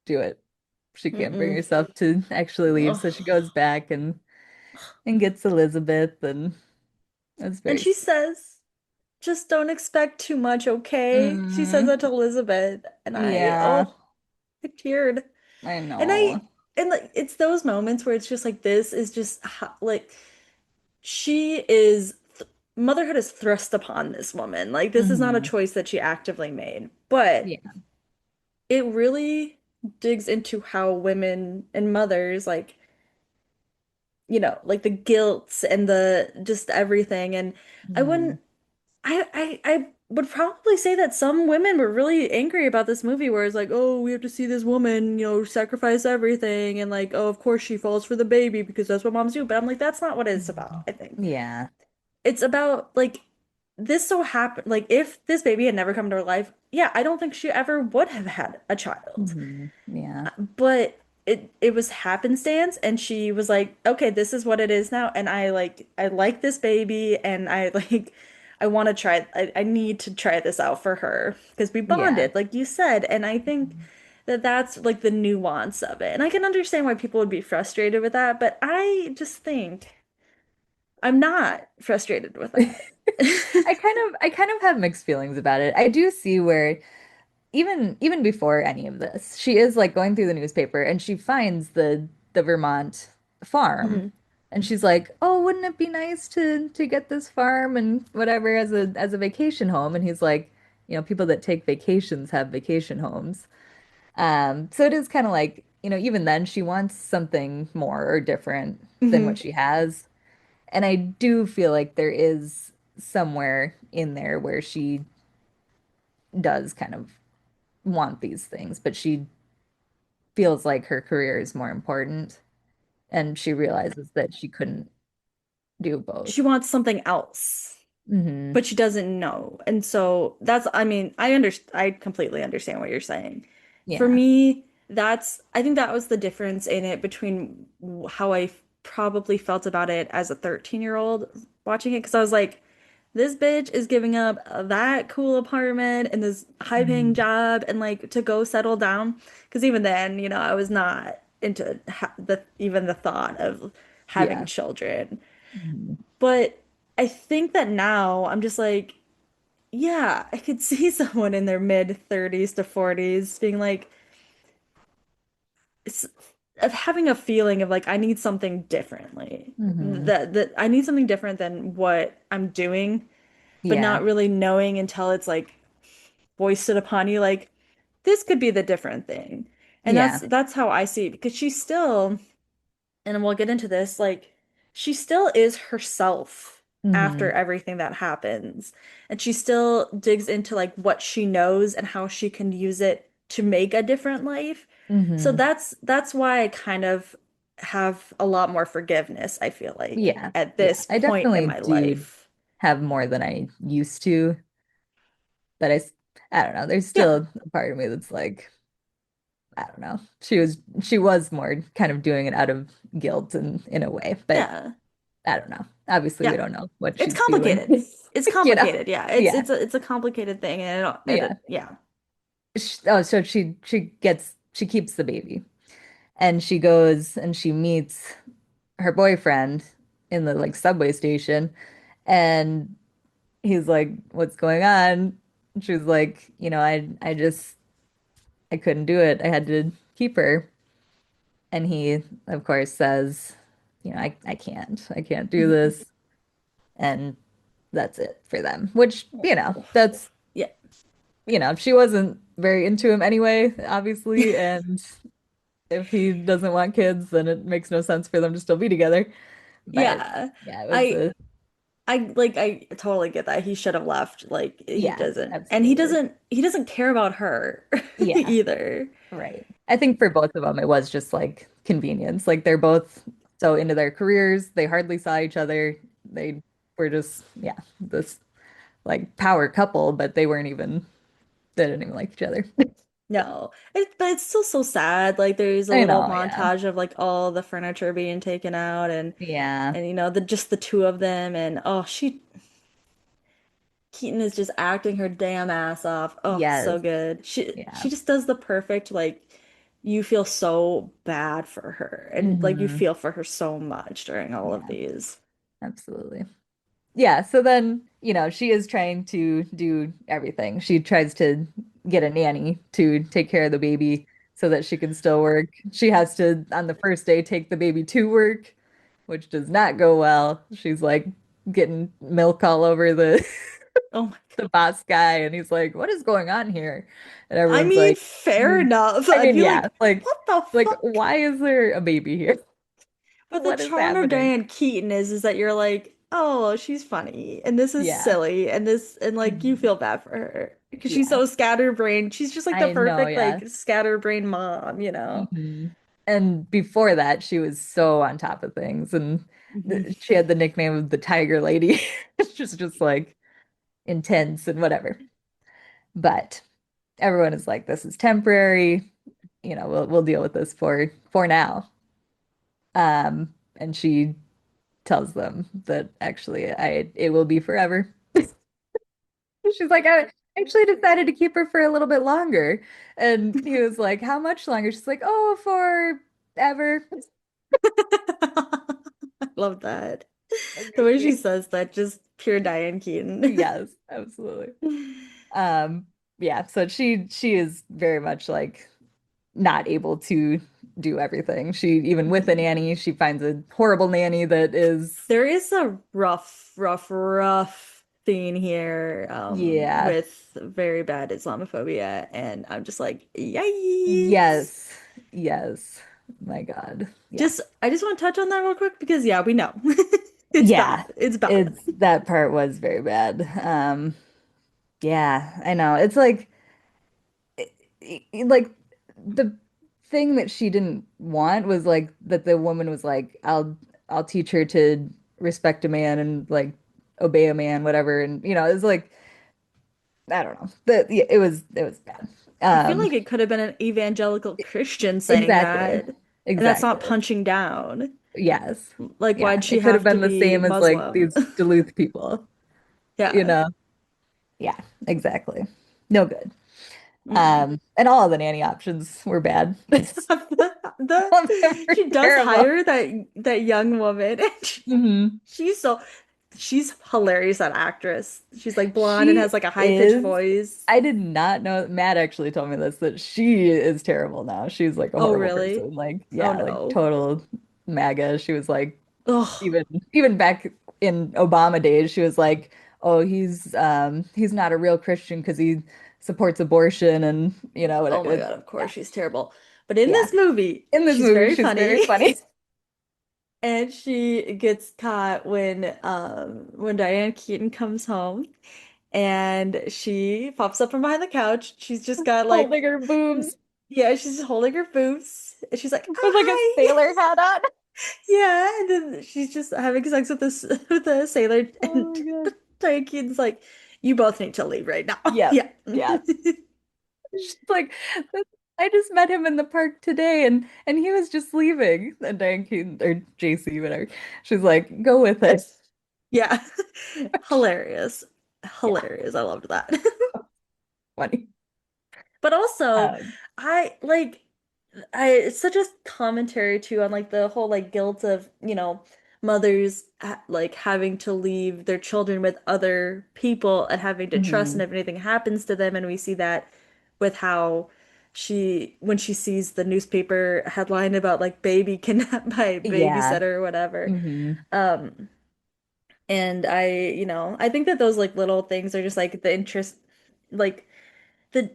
do it. She can't bring Mm-mm. herself to actually leave, so she Ugh. goes back and gets Elizabeth, and it's And very she sweet. says, just don't expect too much, okay? She says Hmm. that to Elizabeth, and Yeah, I teared. I And know. like it's those moments where it's just like this is just like she is motherhood is thrust upon this woman. Like this is not a Hmm. choice that she actively made, but Yeah. it really digs into how women and mothers like, like the guilt and the just everything. And I Hmm. wouldn't I would probably say that some women were really angry about this movie where it's like, oh, we have to see this woman, sacrifice everything and like, oh, of course she falls for the baby because that's what moms do. But I'm like, that's not what it's about, I think. Yeah. It's about like this so happened, like if this baby had never come into her life, yeah, I don't think she ever would have had a child. Yeah. But it was happenstance, and she was like, okay, this is what it is now, and I like this baby, and I like I want to try, I need to try this out for her because we Yeah. bonded, like you said, and I think that that's like the nuance of it, and I can understand why people would be frustrated with that, but I just think I'm not frustrated with that. I kind of have mixed feelings about it. I do see where even before any of this, she is like going through the newspaper and she finds the Vermont farm. Mhm. And she's like, "Oh, wouldn't it be nice to get this farm and whatever as a vacation home?" And he's like, people that take vacations have vacation homes. So it is kind of like, even then she wants something more or different than what Mhm. she has. And I do feel like there is somewhere in there where she does kind of want these things, but she feels like her career is more important, and she realizes that she couldn't do both. She wants something else, Hmm. but she doesn't know. And so that's, I mean, I completely understand what you're saying. For Yeah. me, I think that was the difference in it between how I probably felt about it as a 13-year-old watching it. Because I was like, this bitch is giving up that cool apartment and this high-paying Mhm. job and like to go settle down. Because even then, I was not into even the thought of having Yeah. children. Mhm. But I think that now I'm just like, yeah, I could see someone in their mid 30s to 40s being like, s- of having a feeling of like, I need something differently. Mhm. That I need something different than what I'm doing, but Yeah. not really knowing until it's like foisted upon you, like, this could be the different thing. And Yeah. that's how I see it because she's still, and we'll get into this, like she still is herself after Hmm. everything that happens. And she still digs into like what she knows and how she can use it to make a different life. So Hmm. that's why I kind of have a lot more forgiveness, I feel like, Yeah. at Yeah. this I point in definitely my do life. have more than I used to, but I don't know. There's Yeah. still a part of me that's like, I don't know. She was more kind of doing it out of guilt in a way, but Yeah. I don't know. Obviously, we Yeah. don't know what It's she's feeling. complicated. It's You know? complicated. Yeah. It's Yeah. it's a complicated thing and Yeah. yeah. Oh, so she keeps the baby and she goes and she meets her boyfriend in the like subway station and he's like, "What's going on?" And she's like, I couldn't do it. I had to keep her." And he, of course, says, I can't. I can't do Mhm. this. And that's it for them, which, Oh. that's, Yeah. she wasn't very into him anyway, obviously. And if he doesn't want kids, then it makes no sense for them to still be together. But Yeah. yeah, it was I I totally get that. He should have left. Like he yeah, doesn't. And absolutely. he doesn't care about her Yeah, either. right. I think for both of them, it was just like convenience. Like they're both so into their careers, they hardly saw each other. They were just, yeah, this like power couple, but they didn't even like each other. No. But it's still so sad. Like there's a I little know, yeah. montage of like all the furniture being taken out Yeah. and the just the two of them and oh she Keaton is just acting her damn ass off. Oh, so Yes. good. Yeah. She just does the perfect like you feel so bad for her and like you Hmm. feel for her so much during all of Yeah, these. absolutely. Yeah, so then, she is trying to do everything. She tries to get a nanny to take care of the baby so that she can still work. She has to, on the first day, take the baby to work, which does not go well. She's like getting milk all over the Oh my God. the boss guy, and he's like, "What is going on here?" And I everyone's mean, like, fair enough. I I'd mean, be yeah, like, what the like fuck? why is there a baby here? But the What is charm of happening? Diane Keaton is that you're like, oh, she's funny, and this is Yeah. silly, and this, and like you Mhm. feel bad for her because she's Yeah. so scatterbrained. She's just like the I know, perfect yeah. like scatterbrained mom. Hmm. And before that, she was so on top of things, and Mhm. she had the nickname of the Tiger Lady. It's just like, intense and whatever. But everyone is like, this is temporary. We'll deal with this for now. And she tells them that actually I it will be forever. She's like, I actually decided to keep her for a little bit longer. And he was like, how much longer? She's like, oh, forever. I love that. The way she Agreed. says that, just pure Diane Keaton. Yes, absolutely. Um, yeah, so she is very much like not able to do everything. She even with a Mhm. nanny, she finds a horrible nanny that is There is a rough thing here, yeah. with very bad Islamophobia, and I'm just like, yikes. Yes. Yes. My God. Yeah. I just want to touch on that real quick because yeah, we know. It's bad. Yeah. It's bad. It's that part was very bad. Yeah, I know. It's like the thing that she didn't want was like that the woman was like, I'll teach her to respect a man and like obey a man, whatever. And it's like I don't know. Yeah, it was bad. I feel Um, like it could have been an evangelical Christian saying exactly. that, and that's not Exactly. punching down. Yes. Like, Yeah. why'd she It could have have to been the be same as like Muslim? these Duluth people, you Yeah. know? Yeah, exactly. No good. Mm. And all of the nanny options were bad. All of them were She does terrible. hire that young woman, and Hmm. she's so she's hilarious, that actress. She's like blonde and She has like a high-pitched is, voice. I did not know, Matt actually told me this, that she is terrible now. She's like a Oh, horrible really? person. Like, Oh yeah, like no. total MAGA. She was like, Oh, even even back in Obama days, she was like, oh, he's not a real Christian because he supports abortion and oh my whatever. God, of Yeah, course she's terrible. But in yeah. this movie, In this she's movie, very she's very funny. funny. And she gets caught when Diane Keaton comes home, and she pops up from behind the couch. She's just got Holding like, her boobs yeah, she's just holding her boobs. And she's like, with "Oh, like a hi." sailor hat on. Yeah, and then she's just having sex with this with a sailor, Oh and my God. Diane Keaton's like, "You both need to leave right now." Yeah, Yeah. yeah. She's like, I just met him in the park today and he was just leaving. And Diane Keaton or JC, whatever. She's like, go with it. Yeah. Hilarious. Yeah, Hilarious. I loved that. funny. But also, Um, I like it's such a commentary too on like the whole like guilt of, mothers like having to leave their children with other people and having to trust, and mhm. if anything happens to them, and we see that with how when she sees the newspaper headline about like baby kidnapped by a Yeah. babysitter or whatever. Hmm. Um and I think that those like little things are just like the interest, like the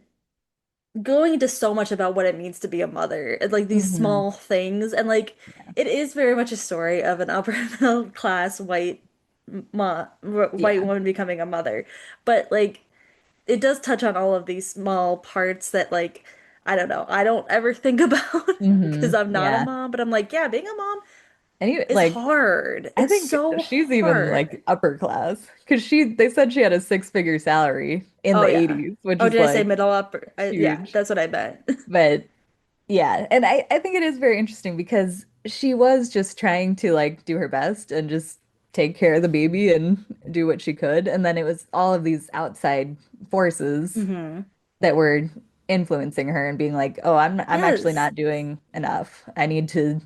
going into so much about what it means to be a mother and like these Hmm. small things, and like it is very much a story of an upper middle class white Yeah. woman becoming a mother, but like it does touch on all of these small parts that like I don't know, I don't ever think about because Hmm. I'm not a Yeah. mom, but I'm like, yeah, being a mom And you is like hard, I it's think so she's even hard. like upper class because they said she had a six-figure salary in Oh the yeah. 80s, which Oh, is did I say like middle upper? Yeah, huge. that's what I meant. But yeah, and I think it is very interesting because she was just trying to like do her best and just take care of the baby and do what she could. And then it was all of these outside forces Hmm. that were influencing her and being like, "Oh, I'm actually Yes. not doing enough. I need to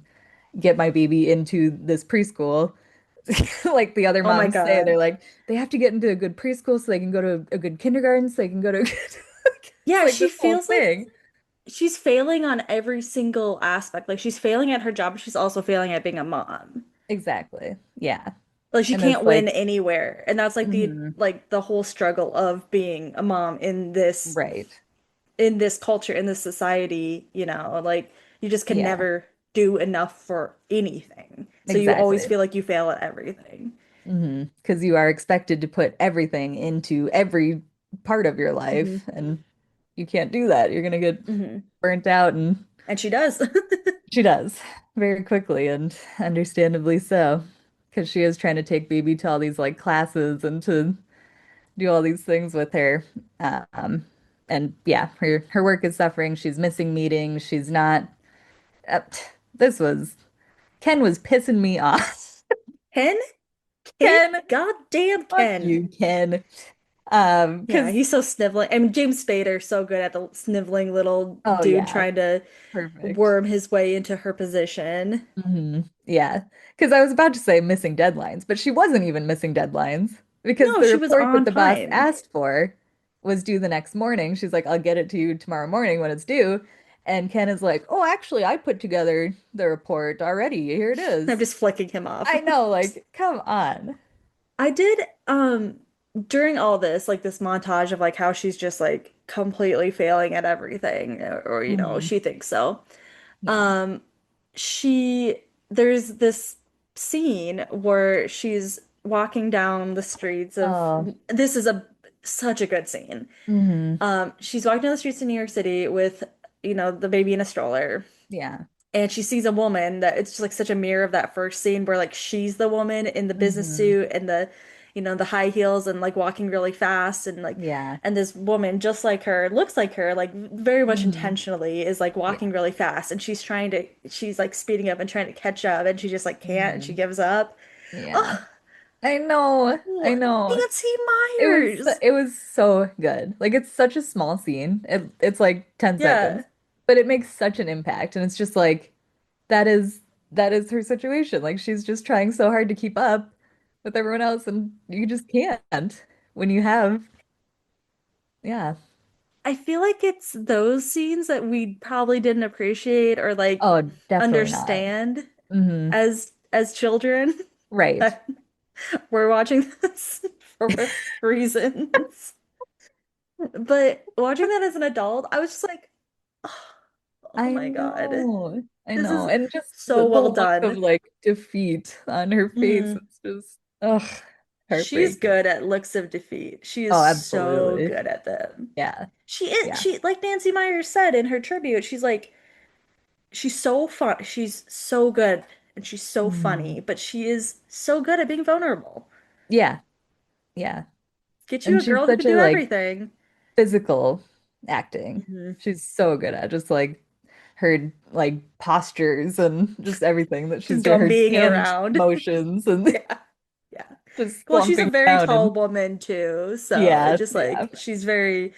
get my baby into this preschool." Like the other Oh my moms say, they're God. like, they have to get into a good preschool so they can go to a good kindergarten, so they can go to a good it's Yeah, like she this whole feels like thing. she's failing on every single aspect. Like she's failing at her job, but she's also failing at being a mom. Exactly. Yeah. Like she And it's can't win like, anywhere. And that's mhm, like the whole struggle of being a mom right. in this culture, in this society, like you just can Yeah, never do enough for anything. So you always exactly. feel like you fail at everything. Because you are expected to put everything into every part of your Hmm. life, and you can't do that. You're gonna get Hmm. burnt out, and And she does. she does very quickly, and understandably so, because she is trying to take baby to all these like classes and to do all these things with her. Um, and yeah, her work is suffering. She's missing meetings. She's not. Uh, this was Ken was pissing me off. Ken? Ken? Ken, Goddamn fuck Ken. you, Ken. Yeah, Because he's so sniveling. I mean, James Spader, so good at the sniveling little oh dude yeah, trying to perfect. worm his way into her position. Yeah, because I was about to say missing deadlines, but she wasn't even missing deadlines because No, the she was report that on the boss time. asked for was due the next morning. She's like, I'll get it to you tomorrow morning when it's due. And Ken is like, oh, actually, I put together the report already. Here it I'm is. just flicking him off. I know, like, come on. I did during all this, like this montage of like how she's just like completely failing at everything, or you know, Hmm. she thinks so. Yeah. Um, she there's this scene where she's walking down the streets of Oh, this is a such a good scene. hmm. She's walking down the streets of New York City with, you know, the baby in a stroller, Yeah. and she sees a woman that it's just like such a mirror of that first scene where like she's the woman in the business Hmm. suit and the, you know, the high heels and like walking really fast and like, Yeah. and this woman just like her, looks like her, like very much Hmm. intentionally is like Yeah. walking really fast and she's like speeding up and trying to catch up and she just like can't and she Hmm. gives up. Yeah. Oh, I know. I know. Nancy Myers. It was so good. Like it's such a small scene. It's like 10 Yeah. seconds, but it makes such an impact. And it's just like that is that is her situation. Like she's just trying so hard to keep up with everyone else and you just can't when you have yeah. I feel like it's those scenes that we probably didn't appreciate or like Oh, definitely not. understand Hmm. as children Right. that we're watching this for reasons. But watching that as an adult, I was just like, oh I my God, know. I this know. is And just so the well look of done. like defeat on her face, Mm. it's just ugh, She's heartbreaking. good at looks of defeat. She is Oh, so absolutely. good at them. Yeah. Yeah. She like Nancy Myers said in her tribute, she's like she's so fun. She's so good and she's so Mhm. funny, but she is so good at being vulnerable. Yeah. Yeah. Get you And a she's girl who such can a do like everything. physical acting. Hmm. She's so good at just like her like postures and just everything that she's Just doing, going her being hand around. motions and Yeah. Yeah. just Well, she's a slumping very down tall and woman too, so it yeah, just yeah, like she's very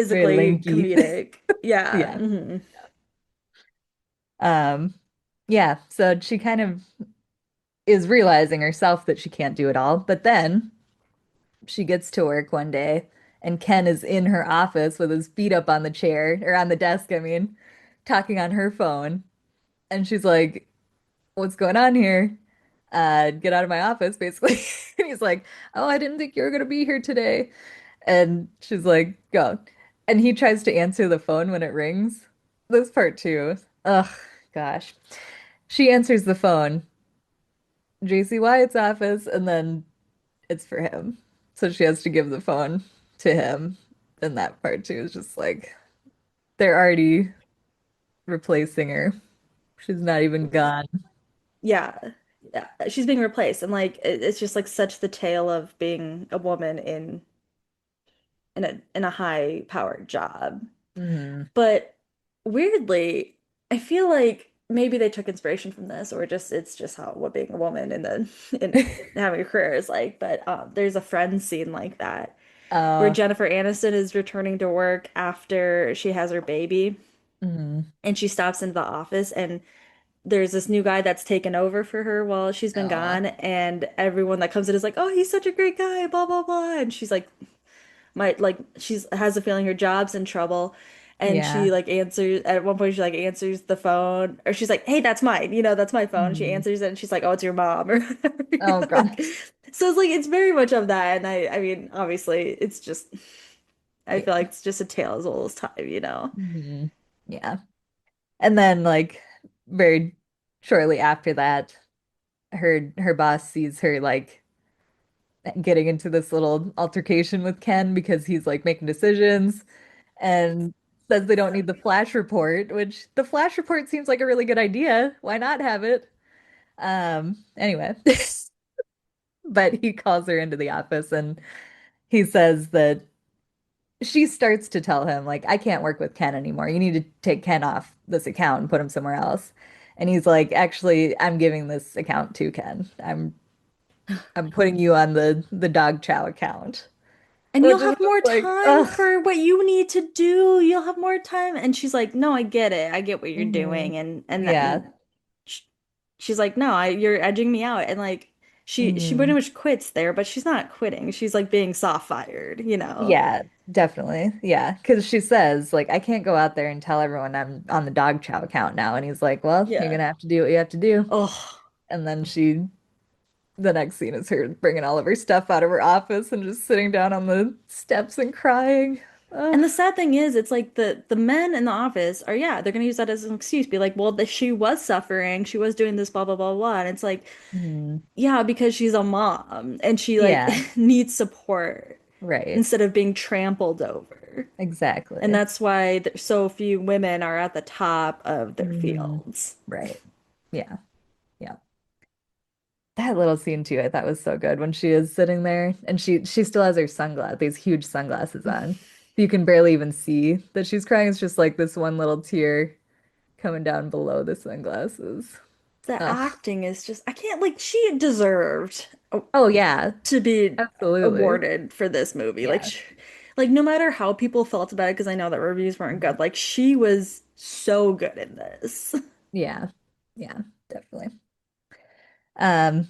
very physically lanky. comedic. Yeah. Yeah. Hmm. Um yeah, so she kind of is realizing herself that she can't do it all, but then she gets to work one day and Ken is in her office with his feet up on the chair or on the desk, I mean, talking on her phone. And she's like, what's going on here? Get out of my office, basically. And he's like, oh, I didn't think you were going to be here today. And she's like, go. And he tries to answer the phone when it rings. This part too. Ugh, gosh. She answers the phone, JC Wyatt's office, and then it's for him. So she has to give the phone to him. And that part too is just like, they're already replacing her. She's not even gone. Yeah. Yeah. She's being replaced and like it's just like such the tale of being a woman in a high powered job. Hmm. But weirdly, I feel like maybe they took inspiration from this, or just it's just how what being a woman in the in having a career is like. But there's a Friends scene like that where Uh, Jennifer Aniston is returning to work after she has her baby, mhm. and she stops into the office, and there's this new guy that's taken over for her while she's been Oh, gone, and everyone that comes in is like, "Oh, he's such a great guy," blah blah blah, and she's like, might like she's has a feeling her job's in trouble and she yeah. like answers at one point she like answers the phone or she's like, hey, that's mine, you know, that's my phone. She Mhm. answers it and she's like, oh, it's your mom or whatever. Oh God. Like, so it's like it's very much of that and I mean obviously it's just I Yeah. feel like it's just a tale as old as time, you know. Mhm. Yeah. And then like very shortly after that, her boss sees her like getting into this little altercation with Ken because he's like making decisions and says they don't need the flash report, which the flash report seems like a really good idea. Why not have it? Anyway. But he calls her into the office and he says that she starts to tell him, like, I can't work with Ken anymore. You need to take Ken off this account and put him somewhere else. And he's like, actually, I'm giving this account to Ken. I'm putting you on the dog chow account. And Which you'll is have more just like, time ugh. for what you need to do. You'll have more time. And she's like, no, I get it. I get what you're Mhm. doing. Yeah. Sh- she's like, no, you're edging me out. And like, she pretty Mhm. much quits there, but she's not quitting. She's like being soft fired, you know? Yeah, definitely. Yeah. Because she says, like, I can't go out there and tell everyone I'm on the dog chow account now. And he's like, well, you're Yeah. gonna have to do what you have to do. Oh. And then the next scene is her bringing all of her stuff out of her office and just sitting down on the steps and crying. Ugh. And the sad thing is, it's like the men in the office are, yeah, they're gonna use that as an excuse, be like, well, she was suffering, she was doing this, blah blah blah blah, and it's like, Mhm. yeah, because she's a mom and she like Yeah, needs support right. instead of being trampled over, and Exactly. that's why so few women are at the top of their Hmm. fields. Right. Yeah. Yeah. That little scene too, I thought was so good when she is sitting there and she still has her these huge sunglasses on. You can barely even see that she's crying. It's just like this one little tear coming down below the sunglasses. The Ugh. acting is just, I can't, like, she deserved Oh yeah, to be absolutely. awarded for this movie. Like, Yeah. like no matter how people felt about it, because I know that reviews weren't good, like she was so good in this. Yeah. Yeah, definitely. Um,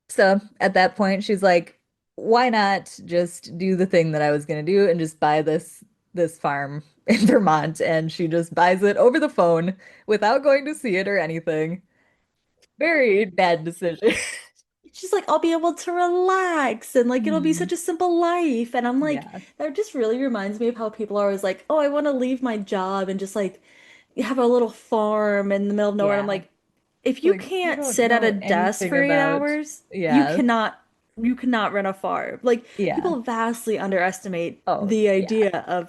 so at that point she's like, why not just do the thing that I was gonna do and just buy this farm in Vermont? And she just buys it over the phone without going to see it or anything. Very bad decision. She's like, I'll be able to relax and like it'll be Hmm. such a simple life. And I'm like, Yeah. that just really reminds me of how people are always like, oh, I want to leave my job and just like have a little farm in the middle of nowhere. And I'm Yeah. like, if you Like you can't don't sit at a know desk anything for eight about, hours, yeah. you cannot run a farm. Like Yeah. people vastly underestimate Oh, the yeah. idea of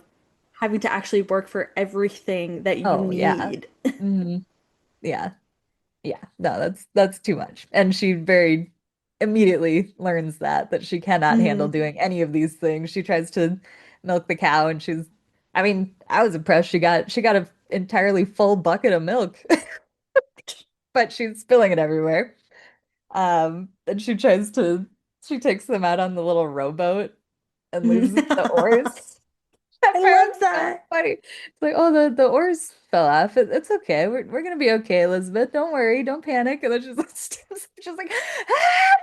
having to actually work for everything that you Oh, yeah. need. Hmm. Yeah. Yeah, no, that's too much. And she very immediately learns that she cannot handle Hmm. doing any of these things. She tries to milk the cow and I mean, I was impressed. She got a entirely full bucket of milk, but she's spilling it everywhere. And she takes them out on the little rowboat and loses the I oars. That part love was so that. funny. It's like, oh, the oars fell off. It's okay. We're gonna be okay, Elizabeth. Don't worry. Don't panic. And then she's like, ah!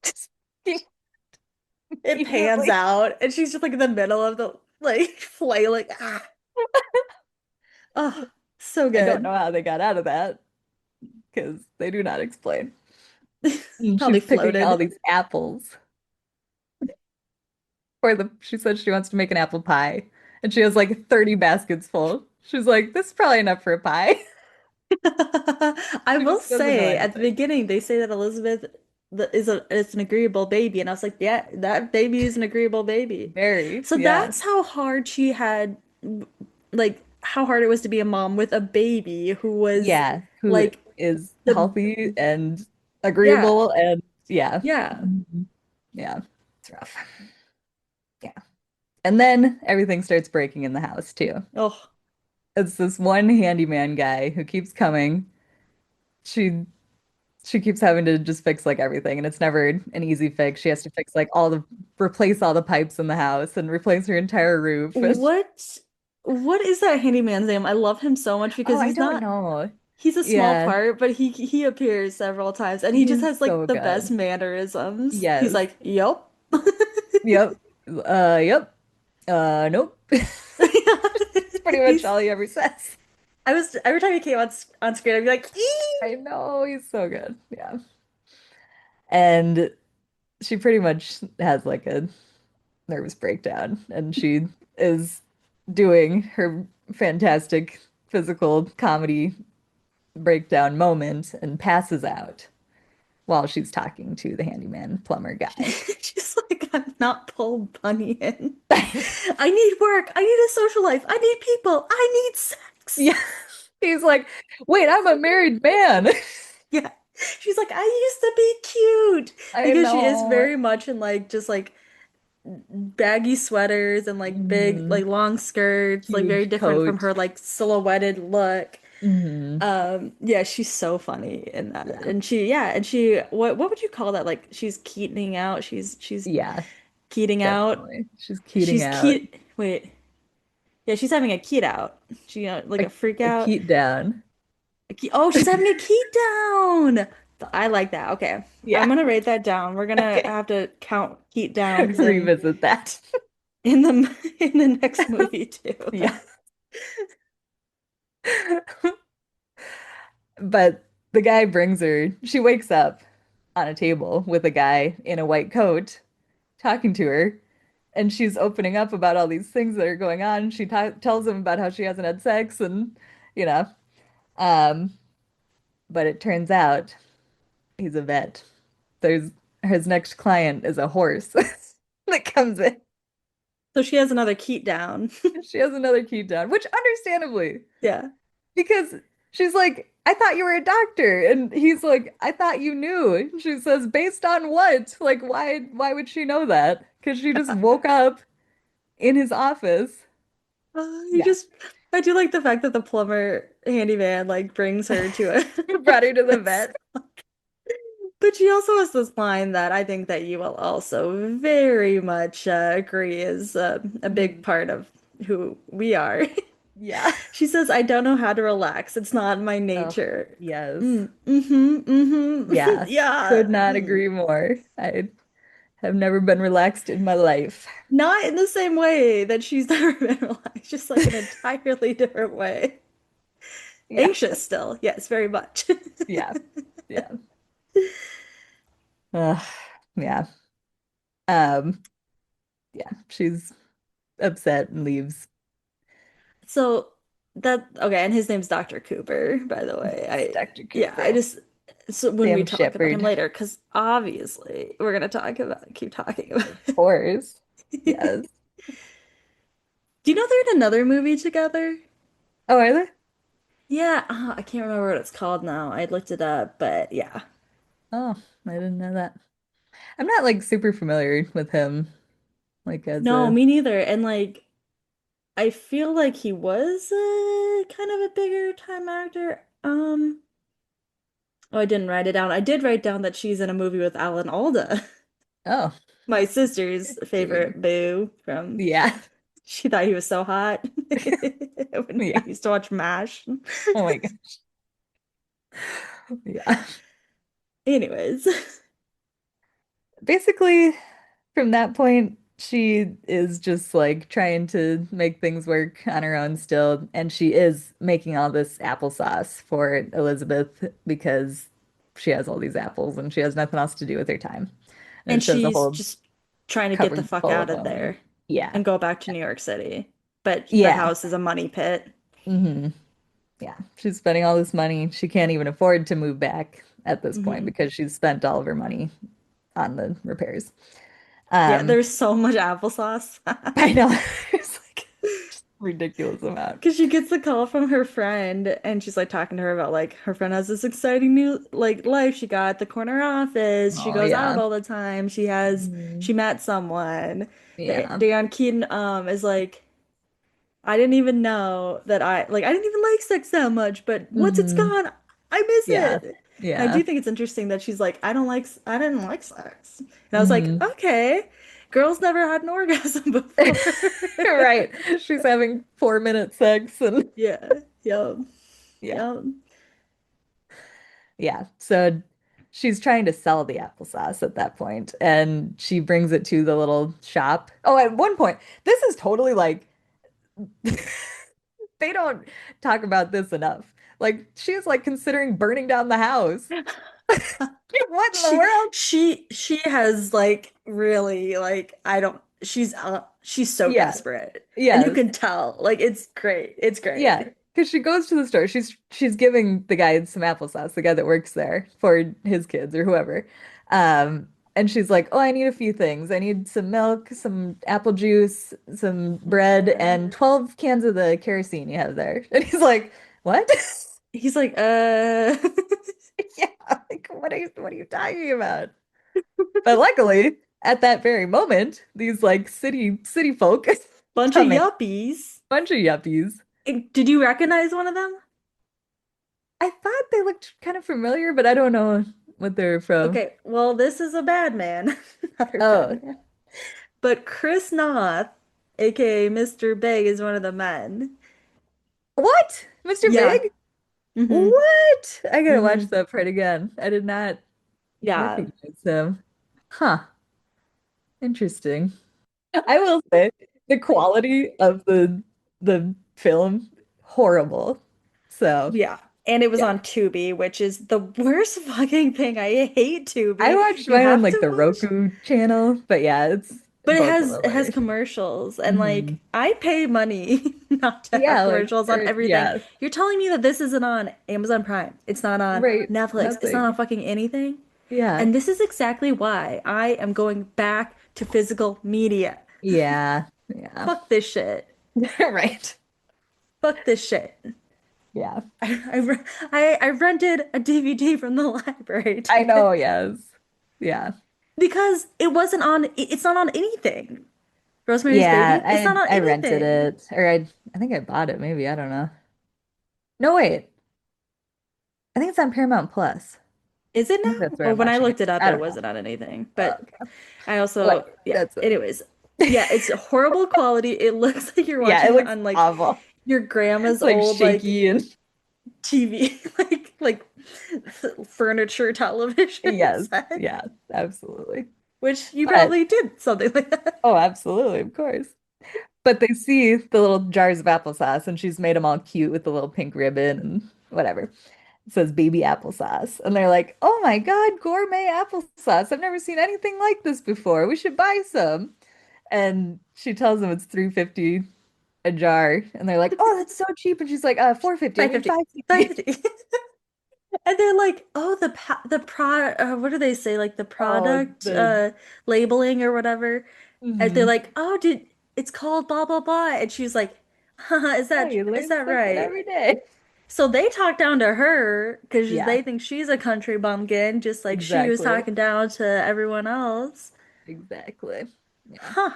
Just It pans immediately. out and she's just like in the middle of the like flailing. Ah. Oh, so I don't good. know how they got out of that because they do not explain. And How they she's picking all floated. these apples she said she wants to make an apple pie. And she has like 30 baskets full. She's like, this is probably enough for a pie. I She will just doesn't know say at the anything. beginning they say that Elizabeth is an agreeable baby and I was like, yeah, that baby is an agreeable baby. Very, So yeah. that's how hard she had like how hard it was to be a mom with a baby who was Yeah, who like is the healthy and yeah, agreeable and yeah. yeah. Mhm. Yeah, it's rough. Yeah. And then everything starts breaking in the house too. Oh, It's this one handyman guy who keeps coming. She she keeps having to just fix like everything and it's never an easy fix. She has to fix like replace all the pipes in the house and replace her entire roof. what what is that handyman's name? I love him so much Oh, because I don't know. he's a small Yeah, part, but he appears several times and he just he's has like so the best good. mannerisms. He's Yes. like, "Yup." Yep. Yep. Nope. It's pretty much He's all he ever says. I was every time he came on screen, I'd be like, "Ee!" I know, he's so good. Yeah. And she pretty much has like a nervous breakdown and she is doing her fantastic physical comedy breakdown moment and passes out while she's talking to the handyman plumber guy. She's like, I'm not Paul Bunyan. I need work. I need a social life. I need people. I need sex. Yeah. He's like, wait, I'm a married man. Yeah. She's like, I used to be cute I because she is know. very much in like just like baggy sweaters and like big Hmm. like long skirts, like very Huge different from coat. her like silhouetted look. Hmm. Yeah, she's so funny in that. Yeah. And she what would you call that? Like she's keating out. She's Yeah, keating out. definitely. She's Keating She's out. Keat wait. Yeah, she's having a Keat out. She like A, a freak a out. Keat Down. Oh, she's having a Keat down. I like that. Okay. I'm Yeah. gonna write that down. We're gonna Okay. have to count Keat downs Revisit that. in the in the next movie too. Yeah. But the guy brings her, she wakes up on a table with a guy in a white coat talking to her, and she's opening up about all these things that are going on. She tells him about how she hasn't had sex and, you know, um, but it turns out he's a vet. There's his next client is a horse that comes in. So she has another Keat down. She has another key down, which understandably, Yeah. because she's like, I thought you were a doctor. And he's like, I thought you knew. And she says, based on what? Like, why would she know that? Because she just woke up in his office. You Yeah. just I do like the fact that the plumber handyman like brings her to Brought her to the a vet. but she also has this line that I think that you will also very much agree is a big Mhm. part of who we are. Yeah. She says, I don't know how to relax. It's not my Oh, nature. yes. Mm-hmm. Yeah. Yeah. Could not agree more. I have never been relaxed in my life. Not in the same way that she's never been relaxed, just like an entirely different way. Yeah. Anxious still. Yes, very much. Yeah. Yeah. Ugh, yeah. Um, yeah. She's upset and leaves. So that okay, and his name's Dr. Cooper, by the way. Yes, Dr. Yeah, I Cooper. just so when we Sam talk about him Shepard. later, because obviously we're gonna keep talking about Of it. course. Yes. Do you know they're in another movie together? Oh, are they? Yeah, I can't remember what it's called now. I looked it up, but yeah. Oh, I didn't know that. I'm not like super familiar with him, like as No, a me neither. And like I feel like he was kind of a bigger time actor. Oh, I didn't write it down. I did write down that she's in a movie with Alan Alda, oh, my sister's interesting. favorite boo from Yeah. she thought he was so hot when we Yeah. used to watch MASH. Oh my God. Yeah. Anyways, Basically, from that point, she is just like trying to make things work on her own still, and she is making all this applesauce for Elizabeth because she has all these apples and she has nothing else to do with her time. And and it shows a she's whole just trying to get the cupboard fuck full out of of money. there Yeah. and go back to New York City. But the Yeah. house is a money pit. Hmm. Yeah. She's spending all this money. She can't even afford to move back at this point Hmm. because she's spent all of her money on the repairs. Yeah, Um, there's so much applesauce. I know. It's like just ridiculous amount. Because she gets the call from her friend and she's like talking to her about like her friend has this exciting new like life. She got the corner office. She Oh goes out yeah. all the time. Mhm. She met someone. Yeah. Diane Keaton is like I didn't even know that I didn't even like sex that much, but once it's Hmm. gone, I miss Yeah. it. And I do Yeah. think it's interesting that she's like, I didn't like sex. And I was like, Hmm. okay, girls never had an orgasm before. Right. She's having 4 minute sex and Yeah, yum, yeah. yum. Yeah. So she's trying to sell the applesauce at that point, and she brings it to the little shop. Oh, at one point, this is totally like they don't talk about this enough. Like she's like considering burning down the house. What in the world? She has like really like I don't she's so Yeah. desperate. And you Yes. can tell. Like it's great. It's Yeah. great. Because she goes to the store. She's giving the guy some applesauce, the guy that works there for his kids or whoever. And she's like, "Oh, I need a few things. I need some milk, some apple juice, some bread, and 12 cans of the kerosene you have there." And he's like, "What?" He's like, Yeah, like what are you talking about? But luckily, at that very moment, these like city folk Bunch of come in, yuppies. bunch of yuppies. Did you recognize one of them? I thought they looked kind of familiar, but I don't know what they're from. Okay, well, this is a bad man. Another bad Oh, man. But Chris Noth, aka Mr. Big, is one of the men. what? Mr. Yeah. Big? Mm-hmm. What? I gotta watch Mm-hmm. that part again. I did not Yeah. recognize him. Huh. Interesting. I will say the quality of the film horrible. So, Yeah. And it was yeah. on Tubi, which is the worst fucking thing. I hate I Tubi. watched You mine on have like to the watch, Roku channel, but yeah, it's but both of them it has are. commercials and Hmm. like I pay money not to have Yeah, like commercials on or everything. yeah, You're telling me that this isn't on Amazon Prime. It's not on right. Netflix. It's not on Nothing. fucking anything. Yeah. And this is exactly why I am going back to physical media. Yeah. Yeah. Fuck this shit. Right. Fuck this shit. Yeah. I rented a DVD from the library I to know, yes. Yeah. because it wasn't on. It's not on anything. Rosemary's Yeah, Baby. It's not on I rented anything. it or I think I bought it maybe, I don't know. No, wait. I think it's on Paramount Plus. Is it I think that's now? where Or I'm when I watching it. looked it up, I it don't know. wasn't on anything. But Okay. I also, Whatever. yeah. That's it. Anyways, yeah, it's horrible quality. It looks like you're Yeah, it watching it looks on like awful. your grandma's It's like old like shaky and TV, like furniture television yes, set, yeah, absolutely. which you But probably did something like that. oh, absolutely, of course. But they see the little jars of applesauce and she's made them all cute with the little pink ribbon and whatever. It says baby applesauce. And they're like, oh my God, gourmet applesauce. I've never seen anything like this before. We should buy some. And she tells them it's 350 a jar. And they're like, oh, that's so cheap. And she's like, 450. I mean 550. 550. 550. And they're like, oh, the pro what do they say? Like the Oh, product the labeling or whatever. And they're mhm. like, oh, dude, it's called blah blah blah. And she's like, haha, Oh, you is learn that something right? every day. So they talk down to her because Yeah, they think she's a country bumpkin, just like she was exactly. talking down to everyone else. Exactly. Yeah. Huh.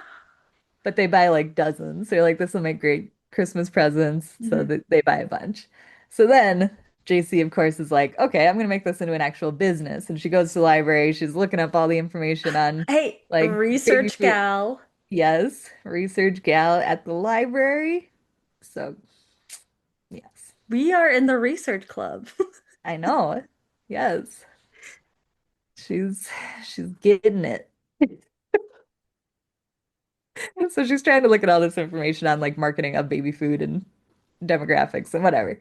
But they buy like dozens. They're like, this will make great Christmas presents. So Mhm. they buy a bunch. So then JC, of course, is like, okay, I'm going to make this into an actual business. And she goes to the library. She's looking up all the information on Hey, like baby research food. gal. Yes, research gal at the library. So, yes, We are in the research club. I know. Yes, she's she's getting it. So she's trying to look at all this information on like marketing of baby food and demographics and whatever.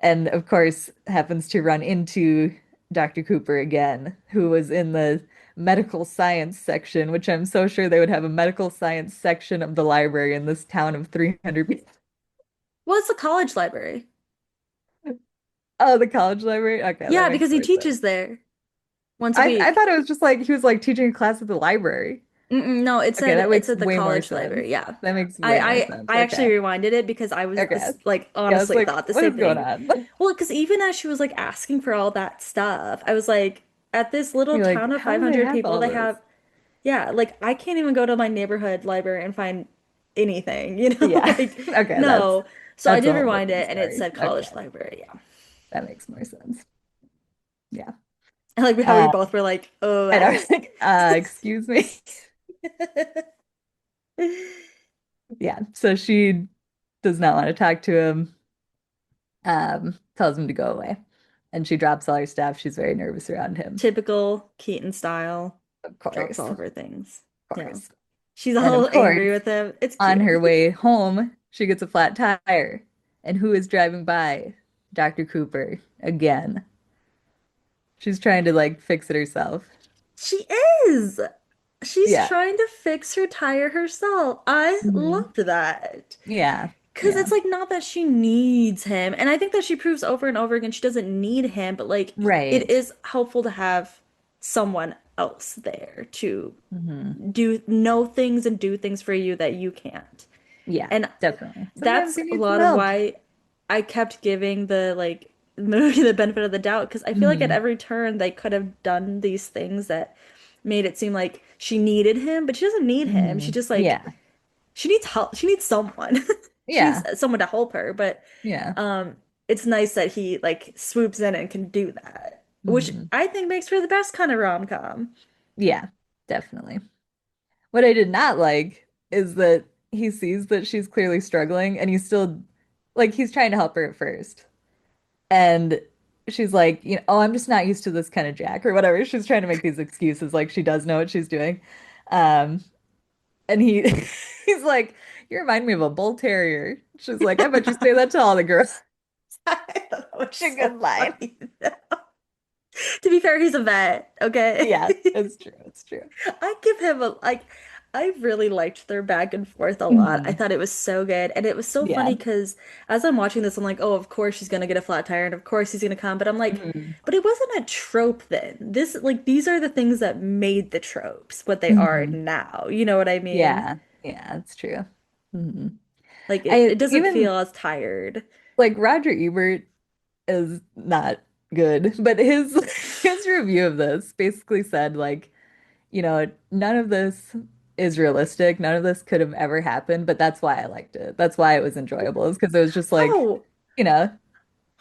And of course, happens to run into Dr. Cooper again, who was in the medical science section, which I'm so sure they would have a medical science section of the library in this town of 300 people. Well, it's a college library. Oh, the college library? Okay, that Yeah, makes because he more sense. teaches there once a I week. thought it was just like he was like teaching a class at the library. No, Okay, that it's makes at the way more college sense. library. Yeah. That makes way more sense. I actually Okay. rewinded it because I was Okay. this like Yeah, I was honestly like, thought the what same is going thing. on? Well, because even as she was like asking for all that stuff, I was like, at this little You're like, town of how do they 500 have people, all they this? have, yeah, like I can't even go to my neighborhood library and find anything, Yeah. Like, Okay, no. So I that's a did whole rewind different it and it story. said college Okay, library. Yeah. that makes more sense. Yeah. And like how we Uh, both were like, oh, and I was like, excuse me. Yeah. So she does not want to talk to him, tells him to go away. And she drops all her stuff. She's very nervous around him. typical Keaton style, Of drops course. all Of of her things. Yeah. course. She's And of all course, angry with him. It's on cute. her way home, she gets a flat tire. And who is driving by? Dr. Cooper again. She's trying to like fix it herself. She is. She's Yeah. trying to fix her tire herself. I Hmm. loved that. Yeah. Because Yeah. it's like not that she needs him. And I think that she proves over and over again she doesn't need him, but like it Right. is helpful to have someone else there to Hmm. do know things and do things for you that you can't. Yeah, And definitely. Sometimes that's you a need some lot of help. why I kept giving the like movie the benefit of the doubt because I feel like at Hmm. every turn they could have done these things that made it seem like she needed him, but she doesn't need him. She Hmm. just like Yeah. she needs help. She needs someone. She needs Yeah. someone to help her, but Yeah. um it's nice that he like swoops in and can do that, which Hmm. I think makes for the best kind of rom-com. Yeah, definitely. What I did not like is that he sees that she's clearly struggling and he's still like he's trying to help her at first. And she's like, oh, I'm just not used to this kind of Jack or whatever. She's trying to make these excuses like she does know what she's doing. Um, and he's like, you remind me of a bull terrier. She's like, I bet you say that to all the girls. I thought that was Such a so good line. funny. To be fair, he's a vet, okay? Yeah, it's true. It's true. I give him a like I really liked their back and forth a lot. I Hmm. thought it was so good. And it was so Yeah. funny because as I'm watching this, I'm like, oh, of course she's gonna get a flat tire and of course he's gonna come. But I'm like, Hmm. but it wasn't a trope then. This like these are the things that made the tropes what they are Hmm. now. You know what I mean? Yeah. Yeah, it's true. Hmm. Like I it doesn't even feel as tired. like Roger Ebert is not good, but his his review of this basically said like, none of this is realistic. None of this could have ever happened, but that's why I liked it. That's why it was enjoyable, is because it was just like, Oh, you know,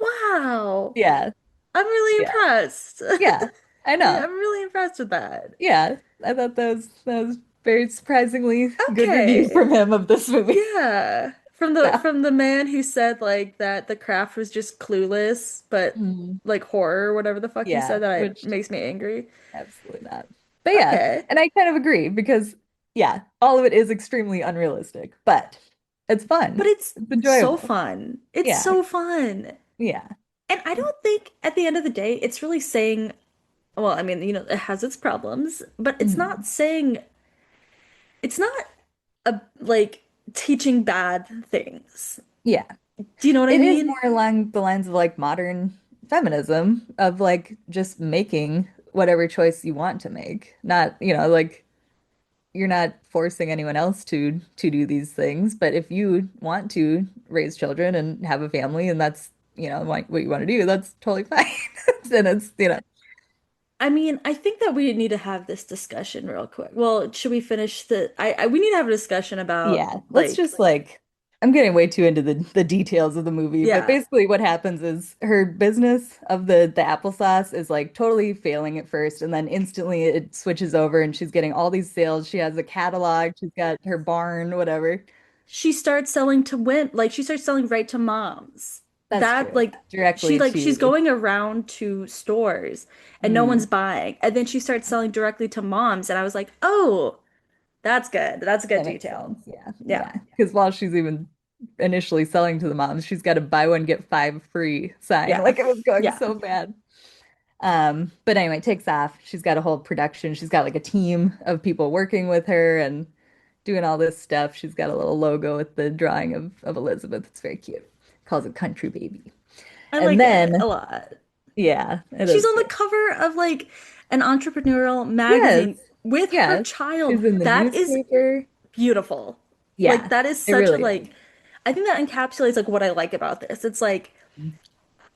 wow. yeah, I'm really yeah, impressed. yeah. I know. I'm really impressed with that. Yeah. I thought that was very surprisingly good review Okay. from him of this movie. Yeah. From the So, from the man who said like that the craft was just clueless, but mhm. like horror, whatever the fuck he Yeah, said, that which makes me angry. absolutely not. But yeah, Okay. and I kind of agree because yeah, all of it is extremely unrealistic, but it's But fun. it's It's so enjoyable. fun. It's Yeah. so fun. Yeah. And I don't think at the end of the day it's really saying, well, I mean, it has its problems, but it's not Mhm. saying it's not a like teaching bad things. Yeah. Do you know what I It is mean? more along the lines of like modern feminism of like just making whatever choice you want to make. Not, like you're not forcing anyone else to do these things, but if you want to raise children and have a family and that's, what you want to do, that's totally fine. And it's. I mean, I think that we need to have this discussion real quick. Well, should we finish we need to have a discussion about Yeah, let's like just like I'm getting way too into the details of the movie, but yeah. basically what happens is her business of the applesauce is like totally failing at first, and then instantly it switches over and she's getting all these sales. She has a catalog, she's got her barn, whatever. She starts selling to women, like she starts selling right to moms. That's That true. like Directly she's to going around to stores and no mm, one's buying. And then she starts selling directly to moms and I was like, "Oh, that's good. That's a good that makes detail." sense. Yeah, Yeah. yeah. Because while she's even initially selling to the moms, she's got a buy one get five free sign. Yeah. Like it was going Yeah. so bad. But anyway, it takes off. She's got a whole production. She's got like a team of people working with her and doing all this stuff. She's got a little logo with the drawing of Elizabeth. It's very cute. Calls it Country Baby. I And like it a then, lot. yeah, it She's is on the cute. cover of like an entrepreneurial Yes, magazine with her yes. child. She's in the That is newspaper. beautiful. Like Yeah, that is it such a really is. like I think that encapsulates like what I like about this. It's like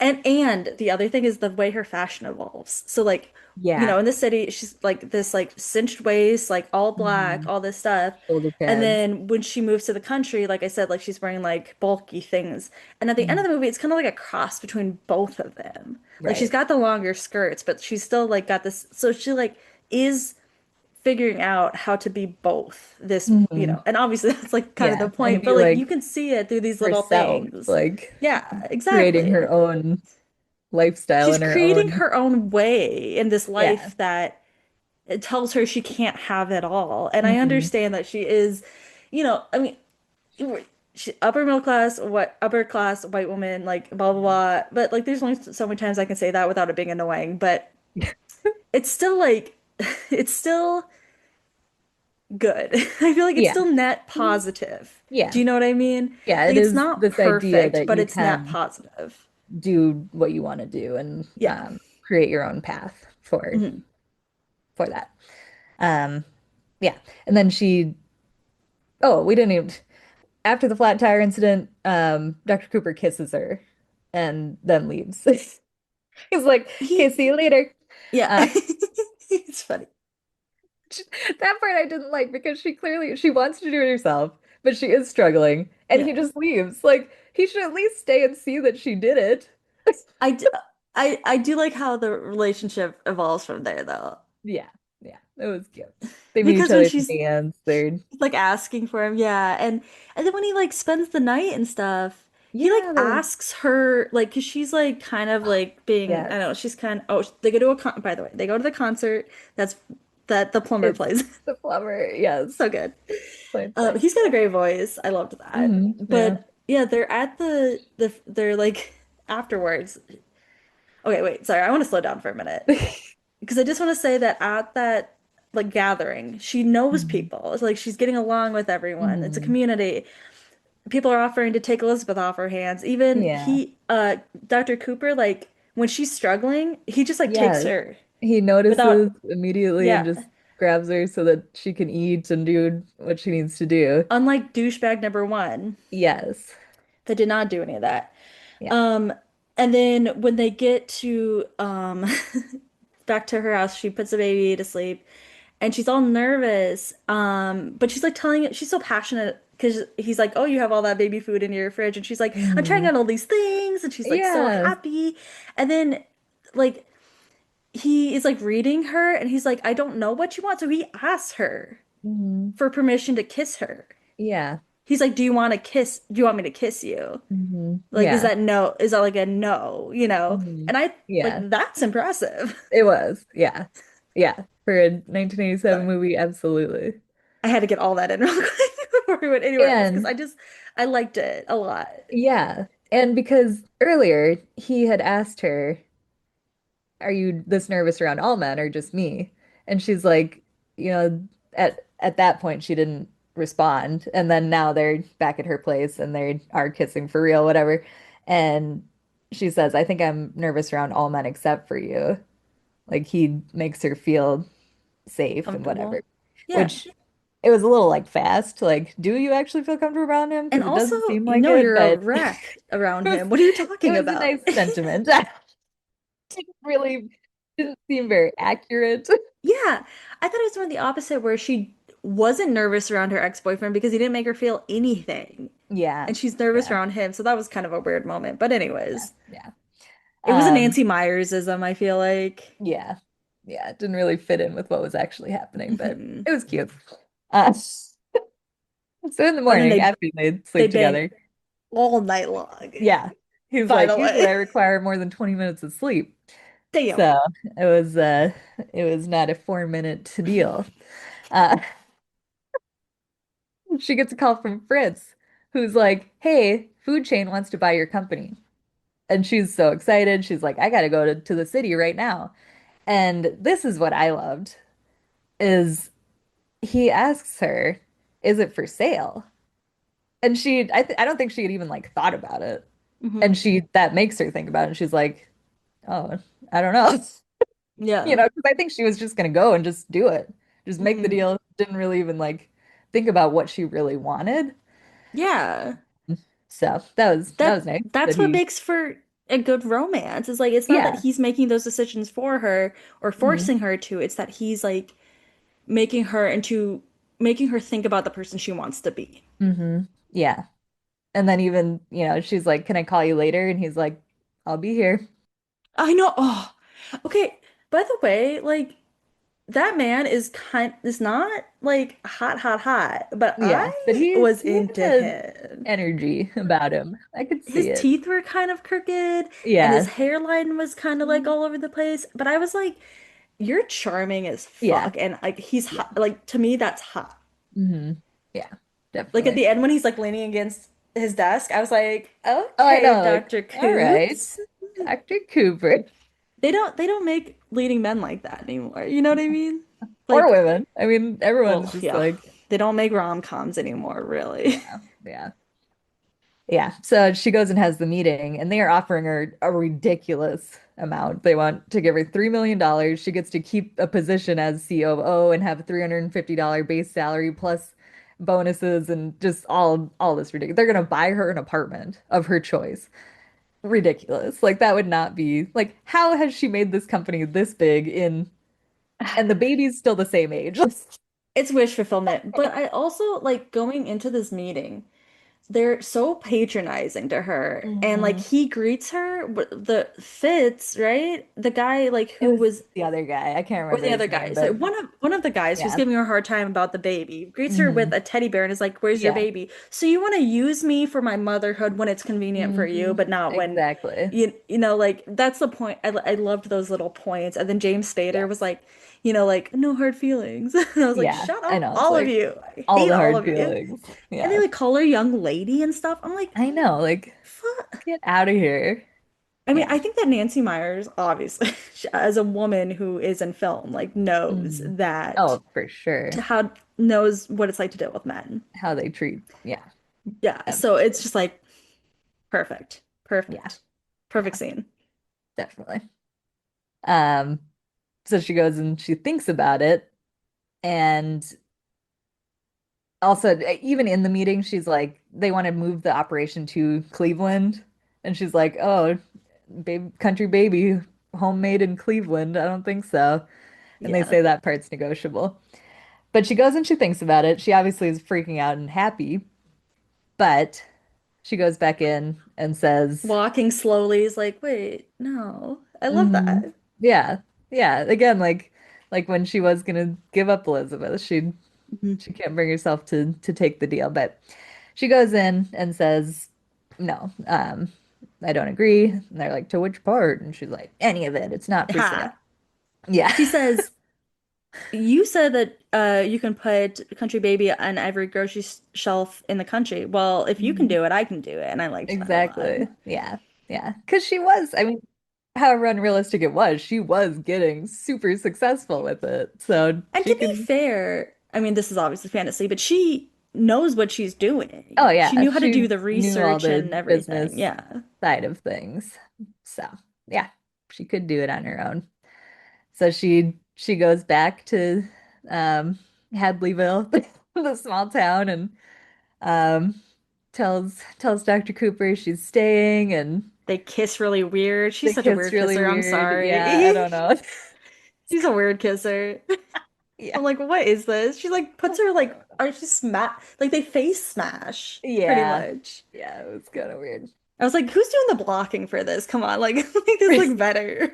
and the other thing is the way her fashion evolves. So like, Yeah. in the city, she's like this like cinched waist, like all black, Mhm. all this stuff. Shoulder And pads. then when she moves to the country, like I said, like she's wearing like bulky things. And at the end of Mhm. the movie, it's kind of like a cross between both of them. Like she's Right. got the longer skirts, but she's still like got this. So she like is figuring out how to be both this, Hmm. and obviously that's like kind of the Yeah, and to point, but be like you like can see it through these little herself, things. like Yeah, creating exactly. her own lifestyle She's and her creating own. her own way in this Yeah. life that it tells her she can't have it all. And I Hmm. understand that she is, I mean, she, upper middle class, what upper class white woman, like blah blah blah. But like, there's only so many times I can say that without it being annoying. But it's still like, it's still good. I feel like it's Yeah. still net Mhm. positive. Do Yeah. you know what I mean? Yeah, Like, it it's is not this idea perfect, that but you it's net can positive. do what you want to do and Yeah. create your own path for Mhm. for that. Um, yeah. And then oh, we didn't even after the flat tire incident, Dr. Cooper kisses her and then leaves. He's like, okay, He, see you later. yeah, Uh, it's funny. That part I didn't like because she wants to do it herself, but she is struggling, and he Yeah. just leaves. Like he should at least stay and see that she did it. I, d- I do like how the relationship evolves from there though. Yeah, yeah, it was cute. They meet each Because when other's she's hands. They're like asking for him, yeah. And then when he like spends the night and stuff, he like yeah, asks her like cause she's like kind of like being I don't know, yes, she's kind of they go to a con by the way, they go to the concert that's that the plumber it's plays. the plumber. Yes, So good. quite nice. He's got a great voice. I loved that. Yeah. But yeah, they're at they're like afterwards. Okay, wait, sorry, I want to slow down for a minute. Because I just want to say that at that like gathering, she knows Mhm. people. It's like she's getting along with everyone. It's a Mhm. community. People are offering to take Elizabeth off her hands. Even Yeah. Dr. Cooper, like when she's struggling, he just like takes Yes. her He without, notices immediately and yeah. just grabs her so that she can eat and do what she needs to do. Unlike douchebag number one, Yes. that did not do any of that. Yeah. Um, and then when they get to back to her house, she puts the baby to sleep and she's all nervous. But she's like telling it, she's so passionate because he's like, "Oh, you have all that baby food in your fridge." And she's like, "I'm trying Hmm. out all these things." And she's like so Yeah. happy. And then like he is like reading her and he's like, "I don't know what you want." So he asks her Hmm. for permission to kiss her. Yeah. He's like, "Do you want to kiss? Do you want me to kiss you?" Hmm. Like, is Yeah. that no? Is that like a no, you know? Hmm. And I Yeah. like that's impressive. It was. Yeah. Yeah. For a 1987 Sorry. movie, absolutely. I had to get all that in real quick before we went anywhere else because And I liked it a lot. yeah. And because earlier he had asked her, are you this nervous around all men or just me? And she's like, you know, at that point she didn't respond. And then now they're back at her place and they are kissing for real, whatever. And she says, I think I'm nervous around all men except for you. Like he makes her feel safe and whatever. Comfortable. Yeah. Which it was a little like fast. Like, do you actually feel comfortable around him? And Because it also, doesn't seem you like know, it, you're a but wreck around it was him. What are you it talking was a about? nice sentiment. Didn't really didn't seem very accurate. Yeah. I thought it was more the opposite where she wasn't nervous around her ex-boyfriend because he didn't make her feel anything. Yeah. And she's nervous Yeah. around him. So that was kind of a weird moment. But Yeah. anyways, Yeah. it was a Um, Nancy Myersism, I feel like. yeah. Yeah. It didn't really fit in with what was actually happening, but Mhm. it was cute. So in the And then morning after they they sleep bang together, all night long. yeah. He was By like, the usually I way. require more than 20 minutes of sleep. Damn. So it was not a 4 minute deal. Uh she gets a call from Fritz, who's like, hey, food chain wants to buy your company. And she's so excited. She's like, I gotta go to the city right now. And this is what I loved is he asks her, is it for sale? And I don't think she had even like thought about it. Hmm. And that makes her think about it. And she's like, oh, I don't know. You Yeah. know, because I think she was just gonna go and just do it. Just make the Hmm. deal. Didn't really even like think about what she really wanted. Yeah. So that was nice that That's what he makes for a good romance. It's like it's not that yeah. he's making those decisions for her or Hmm. forcing her to. It's that he's like making her into making her think about the person she wants to be. Hmm. Yeah. And then even, she's like, can I call you later? And he's like, I'll be here. I know. Oh, okay. By the way, like that man is not like hot, hot, hot, but Yeah, but I was he into had him. energy about him. I could His see it. teeth were kind of crooked and his Yeah. hairline was kind of like all over the place, but I was like, you're charming as Yeah. fuck. And like he's Yeah. hot, like to me, that's hot. Hmm. Yeah, Like at definitely. the end when he's like leaning against his desk, I was like, Oh, I okay, know. Like, Dr. all right, Coots. Dr. Cooper. They don't make leading men like that anymore. You know what I mean? Or Like, women. I mean, everyone's well, just yeah. like, They don't make rom-coms anymore, really. yeah, yeah. Yeah. So she goes and has the meeting, and they are offering her a ridiculous amount. They want to give her $3 million. She gets to keep a position as COO and have a $350 base salary plus bonuses and just all this ridiculous. They're gonna buy her an apartment of her choice. Ridiculous. Like that would not be like how has she made this company this big in and the baby's still the same age. It's wish fulfillment. But I also like going into this meeting. They're so patronizing to her, and like Hmm. he greets her the Fitz, right, the guy like It who was was, the other guy. I can't or remember the his other name, guy, so but one of the guys who's yeah. giving her a hard time about the baby greets her with Hmm. a teddy bear and is like, where's your Yeah. baby? So you want to use me for my motherhood when it's convenient for you, Hmm. but not when Exactly. like that's the point. I loved those little points. And then James Yeah. Spader was like, like no hard feelings. And I was like, Yeah. shut I up, know. It's all of like you, I all hate the all hard of you. feelings. And they Yeah. like call her young lady and stuff. I'm like, I know. Like, fuck. get out of here. I mean, Yeah. I think that Nancy Myers, obviously, as a woman who is in film, like knows Hmm. that Oh, for sure. to how knows what it's like to deal with men. How they treat. Yeah. Yeah, so it's Absolutely. just like perfect, Yeah. perfect, perfect Yeah. scene. Definitely. Um, so she goes and she thinks about it. And also, even in the meeting, she's like, they want to move the operation to Cleveland. And she's like, oh, baby, country baby, homemade in Cleveland. I don't think so. And they Yeah, say that part's negotiable. But she goes and she thinks about it. She obviously is freaking out and happy, but she goes back in and says, walking slowly is like, wait, no, I love hmm, that. yeah, yeah. Again, like when she was gonna give up Elizabeth, Mhm. she can't bring herself to take the deal. But she goes in and says, no, I don't agree. And they're like, to which part? And she's like, any of it. It's not for sale. Ha. Yeah. She says, you said that you can put Country Baby on every grocery shelf in the country. Well, if you can Mhm. do it, I can do it. And I liked that a lot. Exactly. Yeah. Yeah. Because she was, I mean, however unrealistic it was, she was getting super successful with it. So And she to be can, fair, I mean, this is obviously fantasy, but she knows what she's oh doing. She yeah, knew how to do she the knew all research the and everything. business Yeah. side of things. So yeah, she could do it on her own. So she goes back to um Hadleyville, the small town, and um tells Dr. Cooper she's staying and They kiss really weird. She's they such a kiss weird really kisser. I'm weird. Yeah, I sorry. don't know. She's a weird kisser. Yeah. I'm like, what is this? She like puts her like, or she smash, like they face smash pretty Yeah. much. Yeah, it was kind of weird. I was like, who's doing the blocking for this? Come on, like make this look better.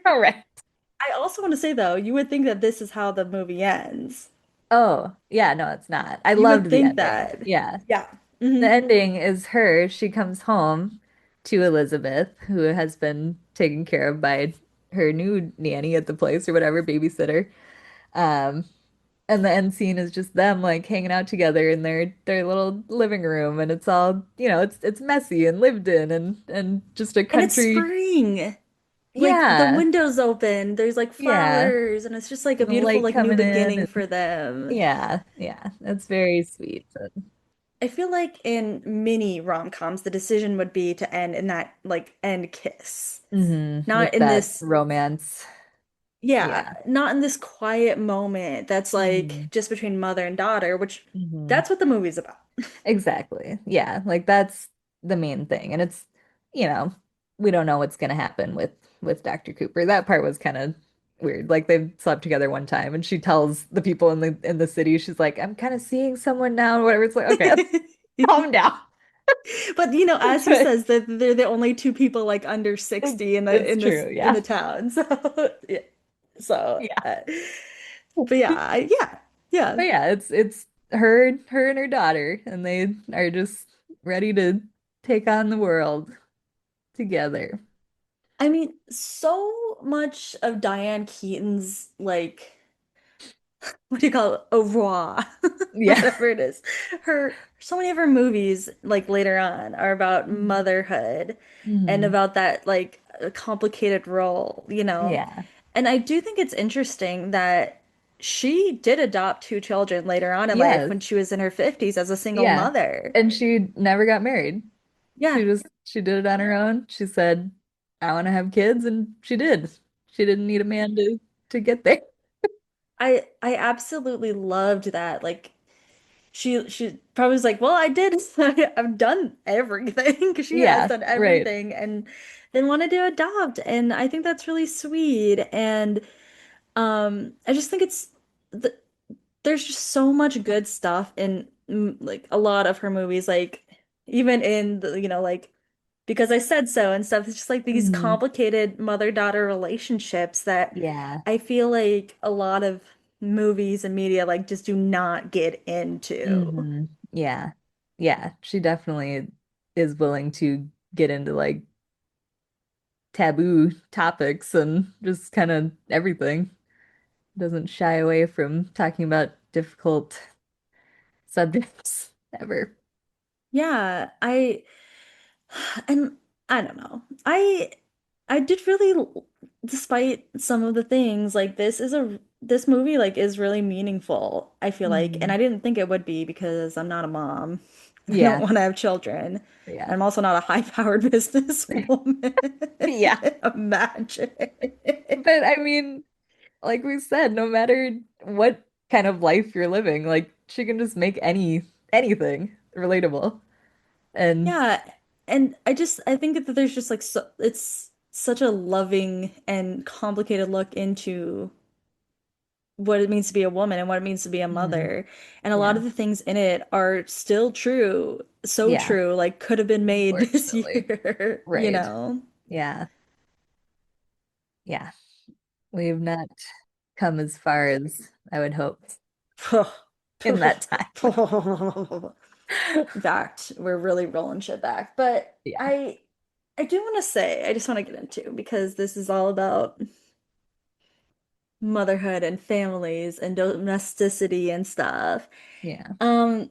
All right. I also want to say though, you would think that this is how the movie ends. Oh, yeah, no, it's not. I You would loved the think ending. that. Yeah. Yeah. The Hmm. ending is her. She comes home to Elizabeth, who has been taken care of by her new nanny at the place or whatever, babysitter. Um, and the end scene is just them like hanging out together in their little living room, and it's all, it's messy and lived in and just a And it's country. spring. Like the Yeah. windows open, there's like Yeah. flowers, and it's just like a And the beautiful light like new coming in beginning and for them. yeah, yeah. That's very sweet. I feel like in mini rom-coms, the decision would be to end in that like end kiss. Not With in that this, romance. yeah, Yeah. not in this quiet moment that's like Hmm. just between mother and daughter, which Hmm. that's what the movie's about. Exactly. Yeah, like that's the main thing. And it's, you know, we don't know what's gonna happen with Dr. Cooper. That part was kind of weird. Like they've slept together one time and she tells the people in the city, she's like, I'm kind of seeing someone now, or whatever. It's like, okay, calm down. But as he But says that they're the only two people like under 60 in the it's in this true, in yeah. the town. So yeah. So Yeah. but yeah. Yeah. But yeah, it's her and her daughter, and they are just ready to take on the world together. I mean, so much of Diane Keaton's like what do you call it? Au revoir, Yeah. whatever it is. So many of her movies, like later on, are about Mhm. motherhood and Mhm. about that like complicated role. Yeah. And I do think it's interesting that she did adopt two children later on in life Yes. when she was in her 50s as a single Yeah. mother. And she never got married. Yeah, She did it on her own. She said, I want to have kids, and she did. She didn't need a man to get there. I absolutely loved that. Like she probably was like, well, I did. I've done everything because she has Yeah, done right. everything and then wanted to adopt. And I think that's really sweet. And I just think th there's just so much good stuff in like a lot of her movies, like even in the, like because I said so and stuff. It's just like these Hmm. complicated mother-daughter relationships that Yeah. I feel like a lot of movies and media like just do not get into. Hmm. Yeah. Yeah. She definitely is willing to get into like taboo topics and just kind of everything. Doesn't shy away from talking about difficult subjects ever. Yeah, and I don't know. I did really, despite some of the things, like this movie like is really meaningful, I feel like, and Hmm. I didn't think it would be because I'm not a mom. I don't Yeah. want to have children. And Yeah. I'm also not a high-powered businesswoman. Yeah. Imagine. But I mean, like we said, no matter what kind of life you're living, like she can just make anything relatable. And Yeah, and I think that there's just like it's such a loving and complicated look into what it means to be a woman and what it means to be a mhm, mother. And a lot yeah. of the things in it are still true, so Yeah, true, like could have been made this unfortunately. year, you Right. know? Yeah. Yeah. We've not come as far as I would hope in that time. In fact, we're really rolling shit back. But Yeah. I do want to say, I just want to get into because this is all about motherhood and families and domesticity and stuff. Yeah. Um,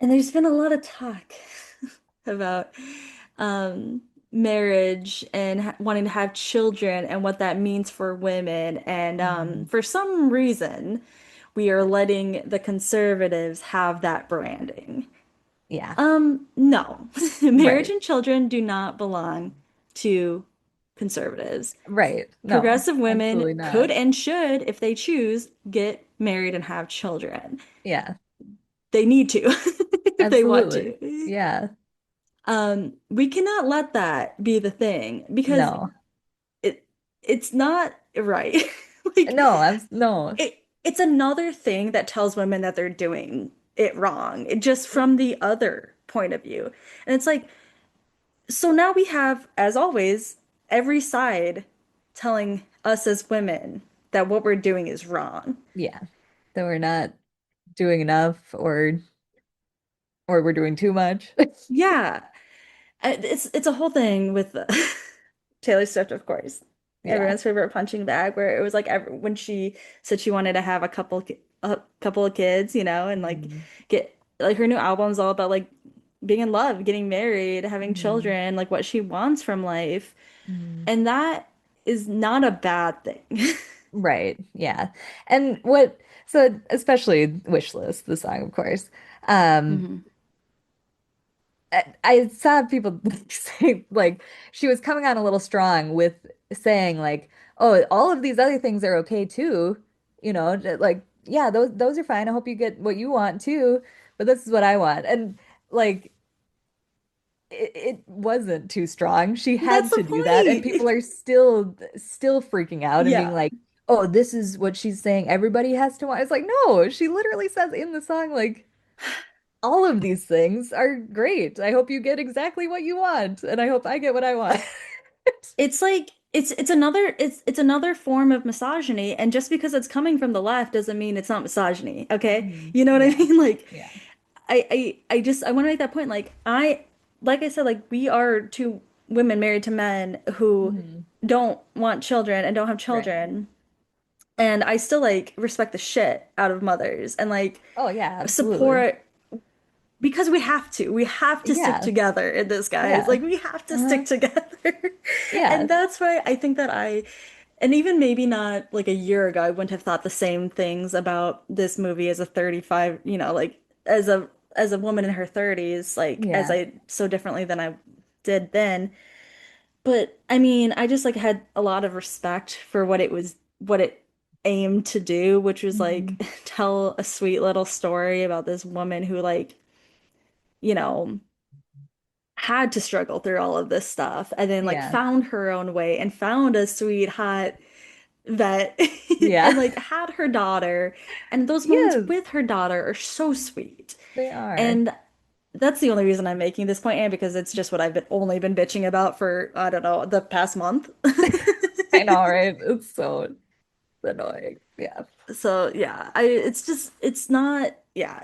and there's been a lot of talk about um marriage and ha wanting to have children and what that means for women. And Mhm. for some reason, we are letting the conservatives have that branding. Yeah. No. Marriage Right. and children do not belong to conservatives. Right. No, Progressive women absolutely could not. and should, if they choose, get married and have children. Yeah. They need to if they want Absolutely. to. Yeah. We cannot let that be the thing because No. it it's not right. Like No, no. it's another thing that tells women that they're doing it wrong, just from the other point of view. And it's like, so now we have, as always, every side telling us as women that what we're doing is wrong. Yeah. That we're not doing enough or we're doing too much. Yeah. It's a whole thing with Taylor Swift, of course. Yeah. Everyone's favorite punching bag, where it was like when she said she wanted to have a couple of kids, and like Mhm. get like her new album's all about like being in love, getting married, having Mhm. children, like what she wants from life. Mhm. And that is not a bad thing. Right. Yeah. And so especially Wish List, the song, of course. Um, Mhm. I saw people say like she was coming on a little strong with saying like, oh, all of these other things are okay too. Like, yeah, those are fine. I hope you get what you want too, but this is what I want. And like it wasn't too strong. She That's had the to do that, and point. people are still freaking out and being Yeah. like, "Oh, this is what she's saying. Everybody has to want." It's like, no, she literally says in the song like all of these things are great. I hope you get exactly what you want, and I hope I get what I want. It's like it's another form of misogyny, and just because it's coming from the left doesn't mean it's not misogyny, okay? Mhm. You know what I Yeah. mean? Like Yeah. I want to make that point. Like I said, like we are two women married to men who Mhm. don't want children and don't have Right. children. And I still like respect the shit out of mothers and like Oh, yeah, absolutely. support because we have to. We have to stick Yeah. together in this, guys. Yeah. Like we have to Uh-huh. stick together. Yeah. And that's why I think that and even maybe not like a year ago, I wouldn't have thought the same things about this movie as a 35, like as a woman in her 30s, like as Yeah. I so differently than I did then. But I mean, I just like had a lot of respect for what it aimed to do, which was like Mhm. tell a sweet little story about this woman who like, you know, had to struggle through all of this stuff and then like Yeah. found her own way and found a sweet, hot that Yeah. and like had her daughter, and those moments Yes, with her daughter are so sweet. they are. And that's the only reason I'm making this point, and because it's just what I've been only been bitching about for, I don't know, the past month. I know, right? It's so annoying. Yeah. So yeah, it's just it's not yeah,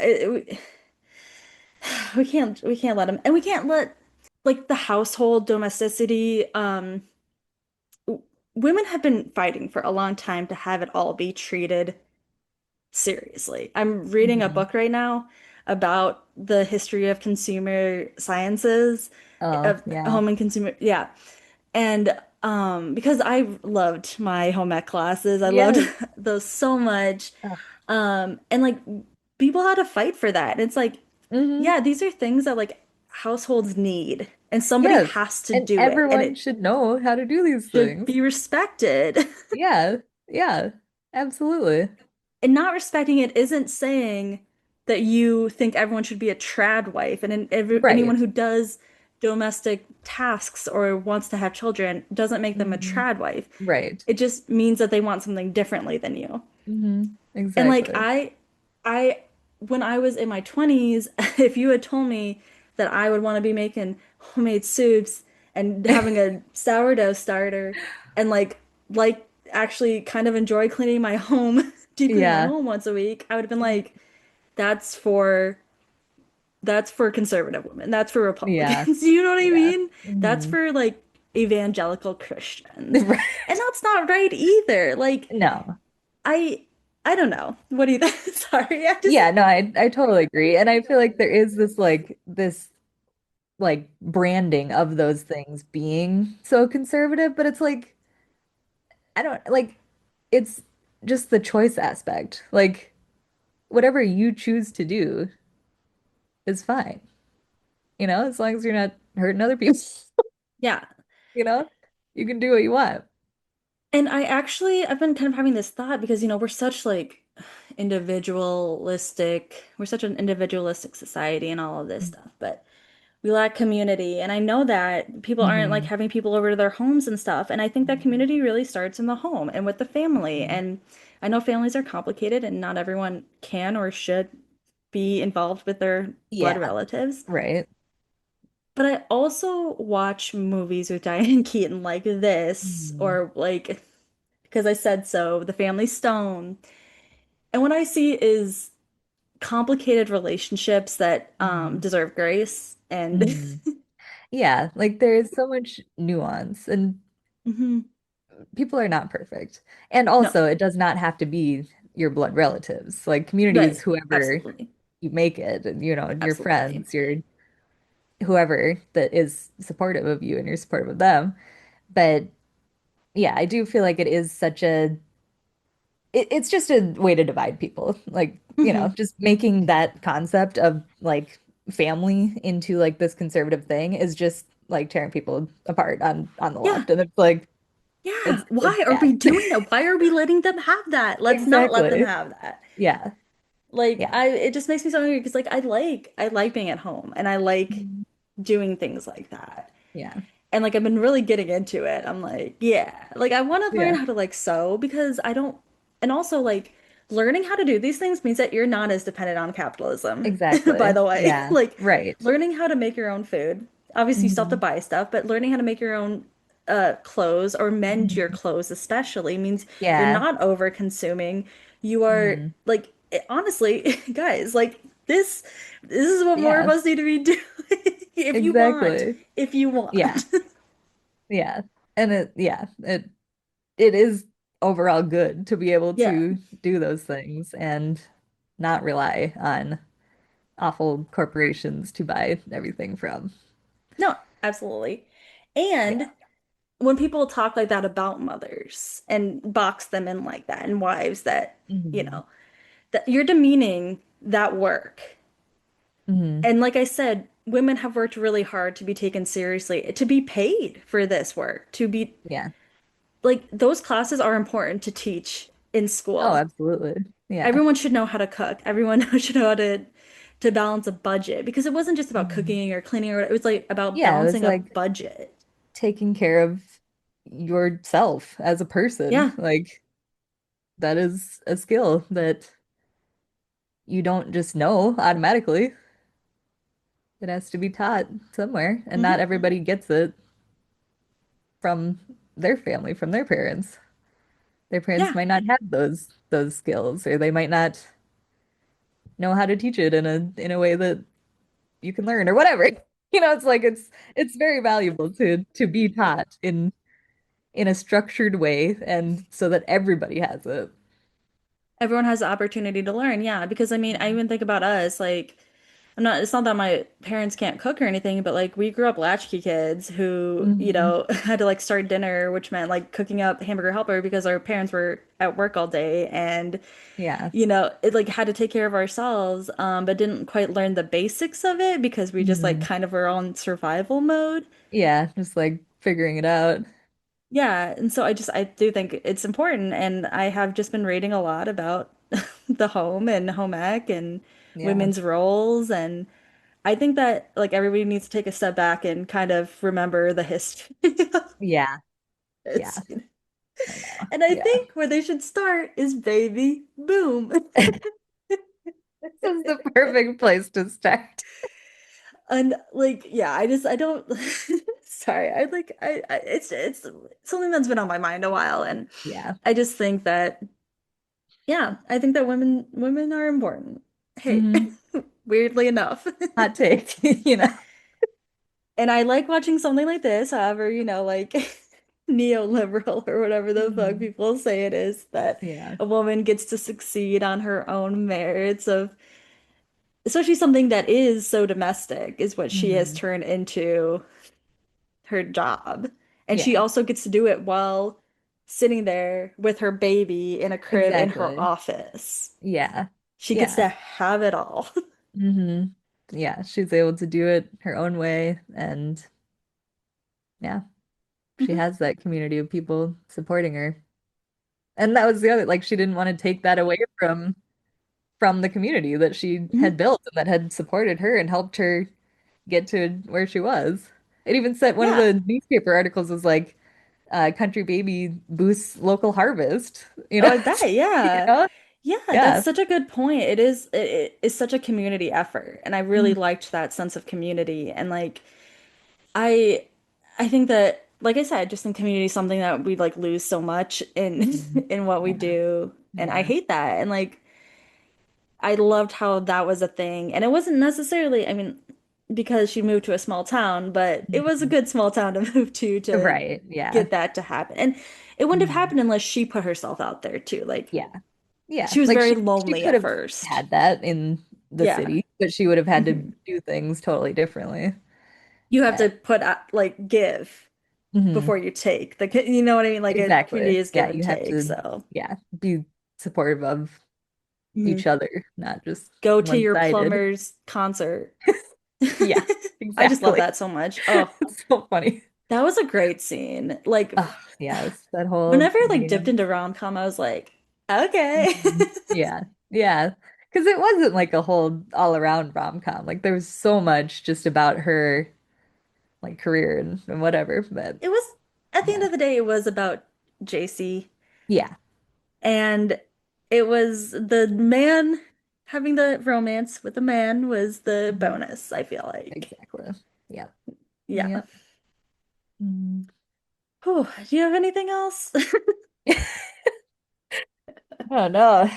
we can't let him, and we can't let like the household domesticity women have been fighting for a long time to have it all be treated seriously. I'm reading a Mhm. book right now about the history of consumer sciences, Oh, of yeah. home and consumer, yeah. And because I loved my home ec classes, I loved Yes. those so much. Oh. And like people had to fight for that. And it's like, Hmm. yeah, these are things that like households need, and somebody Yes. has to And do it, and everyone it should know how to do these should things. be respected. Yeah. Yeah. Absolutely. And not respecting it isn't saying that you think everyone should be a trad wife, and anyone Right. who does domestic tasks or wants to have children doesn't make them a Hmm. trad wife. Right. It just means that they want something differently than you. And like Exactly. I when I was in my 20s, if you had told me that I would want to be making homemade soups and having a sourdough starter and like actually kind of enjoy cleaning my home, deep cleaning my Yeah. home once a week, I would have been like, that's for that's for conservative women. That's for Yeah. Republicans. You know what I Yeah. mean? That's Hmm. for like evangelical Christians. And Right. that's not right either. Like No. I I don't know. What do you think? Sorry, I just Yeah, no, I totally agree. And I feel like there is this branding of those things being so conservative, but it's like I don't like it's just the choice aspect. Like whatever you choose to do is fine, as long as you're not hurting other people, yeah. you know, you can do what you want. And I've been kind of having this thought because we're such like we're such an individualistic society and all of this stuff, but we lack community. And I know that people aren't like Hmm. having people over to their homes and stuff. And I think that community really starts in the home and with the family. And I know families are complicated and not everyone can or should be involved with their blood Yeah, relatives. right. But I also watch movies with Diane Keaton like this, Mhm. or like Because I Said So, The Family Stone. And what I see is complicated relationships that Hmm. deserve grace. And Hmm. Yeah, like there is so much nuance and Mhm. people are not perfect. And No, also, it does not have to be your blood relatives. Like community is right. whoever Absolutely. you make it, and your Absolutely. friends, your whoever that is supportive of you and you're supportive of them. But yeah, I do feel like it is it's just a way to divide people. Like, Hmm. just making that concept of like family into like this conservative thing is just like tearing people apart on the Yeah. left. And it's like Yeah. it's Why are we bad. doing that? Why are we letting them have that? Let's not let them Exactly. have that. Yeah. Like Yeah. it just makes me so angry because like I like being at home and I like Mhm. doing things like that. Yeah. And like I've been really getting into it. I'm like, yeah, like I want to learn Yeah. how to like sew because I don't, and also like learning how to do these things means that you're not as dependent on capitalism, by Exactly. the way. Yeah. Like Right. learning how to make your own food. Obviously, you still have to Hmm. buy stuff, but learning how to make your own clothes or mend your Hmm. clothes especially means you're Yeah. not over consuming. You are Hmm. like honestly, guys, like this is what more of Yeah. us need to be doing if you want. Exactly. If you Yeah. want. Yeah. And it is overall good to be able Yeah. to do those things and not rely on awful corporations to buy everything from. No, absolutely. Yeah. And when people talk like that about mothers and box them in like that and wives that, you Hmm. know, that you're demeaning that work. Hmm. And like I said, women have worked really hard to be taken seriously, to be paid for this work, to be Yeah. like those classes are important to teach in Oh, school. absolutely. Yeah. Everyone should know how to cook. Everyone should know how to balance a budget because it wasn't just about Mhm. cooking or cleaning or it was like about Yeah, it was balancing a like budget. taking care of yourself as a person. Yeah. Like, that is a skill that you don't just know automatically. It has to be taught somewhere, and not Hmm. everybody gets it from their family, from their parents. Their parents Yeah, might not have those skills, or they might not know how to teach it in a way that you can learn or whatever. It's like it's very valuable to be taught in a structured way and so that everybody has it. everyone has the opportunity to learn. Yeah, because I mean, I even think about us, like, it's not that my parents can't cook or anything, but like we grew up latchkey kids who, Hmm. had to like start dinner, which meant like cooking up hamburger helper because our parents were at work all day and, Yeah. it like had to take care of ourselves, but didn't quite learn the basics of it because we just like Hmm. kind of were on survival mode. Yeah, just like figuring it out. Yeah, and so I do think it's important, and I have just been reading a lot about the home and home ec and Yeah. women's roles, and I think that like everybody needs to take a step back and kind of remember the history. Yeah. Yeah. It's, I know. and I Yeah. think where they should start is baby boom. This is the perfect place to start. And like, yeah, I don't sorry, it's something that's been on my mind a while, and Yeah. I just think that yeah, I think that women are important. Hey, Hmm. weirdly enough. Hot take, you know. And I like watching something like this, however, like neoliberal or whatever the fuck Hmm. people say it is, that Yeah. a woman gets to succeed on her own merits of especially something that is so domestic is what she has Hmm. turned into her job. And she Yeah. also gets to do it while sitting there with her baby in a crib in her Exactly. office. Yeah. She gets Yeah. to have it all. Hmm. Yeah. She's able to do it her own way. And yeah, she Mhm. has that community of people supporting her. And that was the other, like, she didn't want to take that away from the community that she had Mhm. built and that had supported her and helped her get to where she was. It even said one of Yeah. the newspaper articles was like, country baby boosts local harvest, Oh, I bet. You Yeah. know? Yeah, that's Yeah. such a good point. It is such a community effort, and I really Mhm. liked that sense of community. And like I I think that like I said, just in community is something that we like lose so much in Mhm. in what we Yeah. do. And I Yeah. hate that. And like I loved how that was a thing. And it wasn't necessarily, I mean, because she moved to a small town, but it was a Mhm. good small town to move to Right. Yeah. get that to happen. And it wouldn't have Mhm. happened unless she put herself out there too. Like Yeah. Yeah. she was Like very she lonely could at have first. had that in the Yeah. city, but she would have had to Hmm. do things totally differently. You have Uh, to put like give mhm. before you take. Like you know what I mean? Like a community Exactly. is give Yeah, and you have take. to, So yeah, be supportive of mhm. each other, not just Go to your one-sided. plumber's concert. Yeah, I just love exactly. that so much. Oh, It's so funny. that was a great scene. Like Oh, yes, that whole whenever I like dipped dance. into rom-com, I was like, okay. Mhm. Yeah, yeah. Because it wasn't like a whole all-around rom-com. Like there was so much just about her like career and whatever. But It was at the end yeah, of the day, it was about JC, yeah. and it was the man having the romance with the man was the Mhm. bonus, I feel like. Exactly. Yep. Yeah. Yep. Mm. Whew. Do you have anything else? Oh no,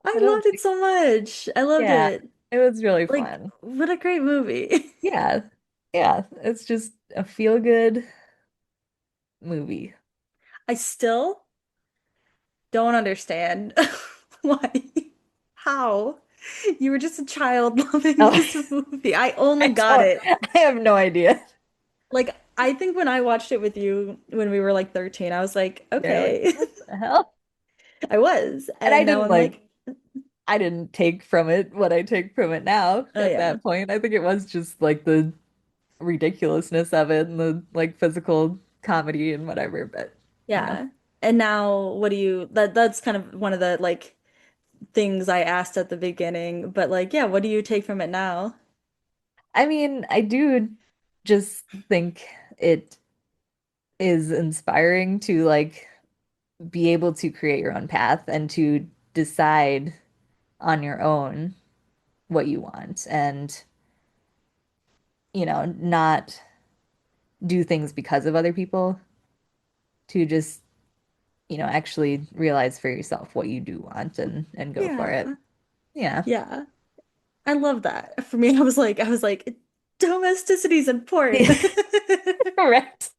I I don't loved it think. so much. I loved Yeah, it. it was really Like, fun. what a great movie. Yeah, yeah. It's just a feel-good movie. I still don't understand why, how you were just a child loving Oh, this movie. I only I got don't. it. I have no idea. Like, I think when I watched it with you when we were like 13, I was like, You're like, okay. what the hell? I was. And I And now didn't I'm like. like, I didn't take from it what I take from it now oh, at yeah. that point. I think it was just like the ridiculousness of it and the like physical comedy and whatever. But yeah. Yeah. And now what do you that's kind of one of the like things I asked at the beginning, but like, yeah, what do you take from it now? I mean, I do just think it is inspiring to like be able to create your own path and to decide on your own what you want and, not do things because of other people, to just, actually realize for yourself what you do want and go for it. Yeah. Yeah. Yeah. I love that. For me, I was like, domesticity is important. Correct.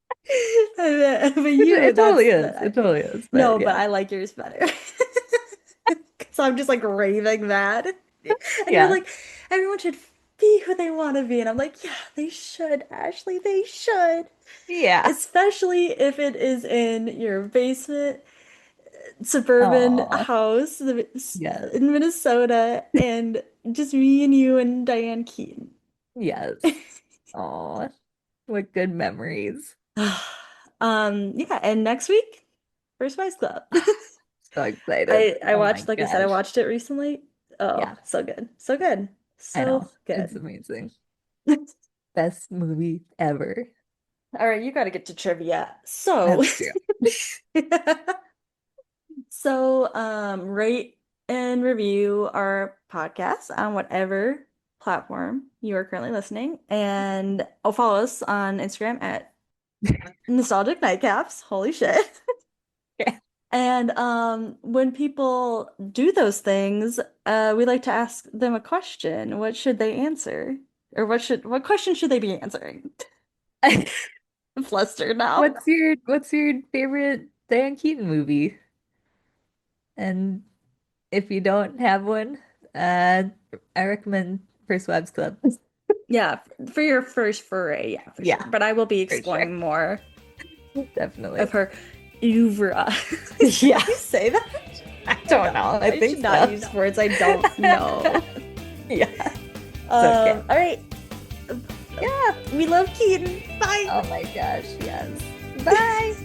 But It, you, it totally that's is. that. It totally is. But No, but yeah. I like yours better. Because I'm just like raving mad. And you're Yeah. like, everyone should be who they want to be. And I'm like, yeah, they should, Ashley, they should. Yeah. Especially if it is in your basement suburban Oh, house yes. in Minnesota and just me and you and Diane Keaton. Yes. Oh, what good memories. Yeah, and next week, First Spice Club. So excited. I Oh my watched, like I said, I gosh. watched it recently. Oh, Yeah, so good. So good. I So know. It's good. amazing. Best movie ever. All right, you got to get to trivia. So, That's true. rate and review our podcast on whatever platform you are currently listening, and follow us on Instagram at Nostalgic Nightcaps. Holy shit. Yeah. And when people do those things, we like to ask them a question. What should they answer? Or what question should they be answering? I'm flustered now. What's your favorite Diane Keaton movie? And if you don't have one, uh, I recommend First Wives Club. Yeah, for your first foray, yeah, for sure. Yeah, But I will be for sure. exploring more of Definitely. her oeuvre. Can Yeah, you say that? I I don't don't know. know. I I think should not so. use words I don't know. Yeah, it's okay. All right. Yeah. We love Keaton. Bye. Oh my gosh, yes. Bye.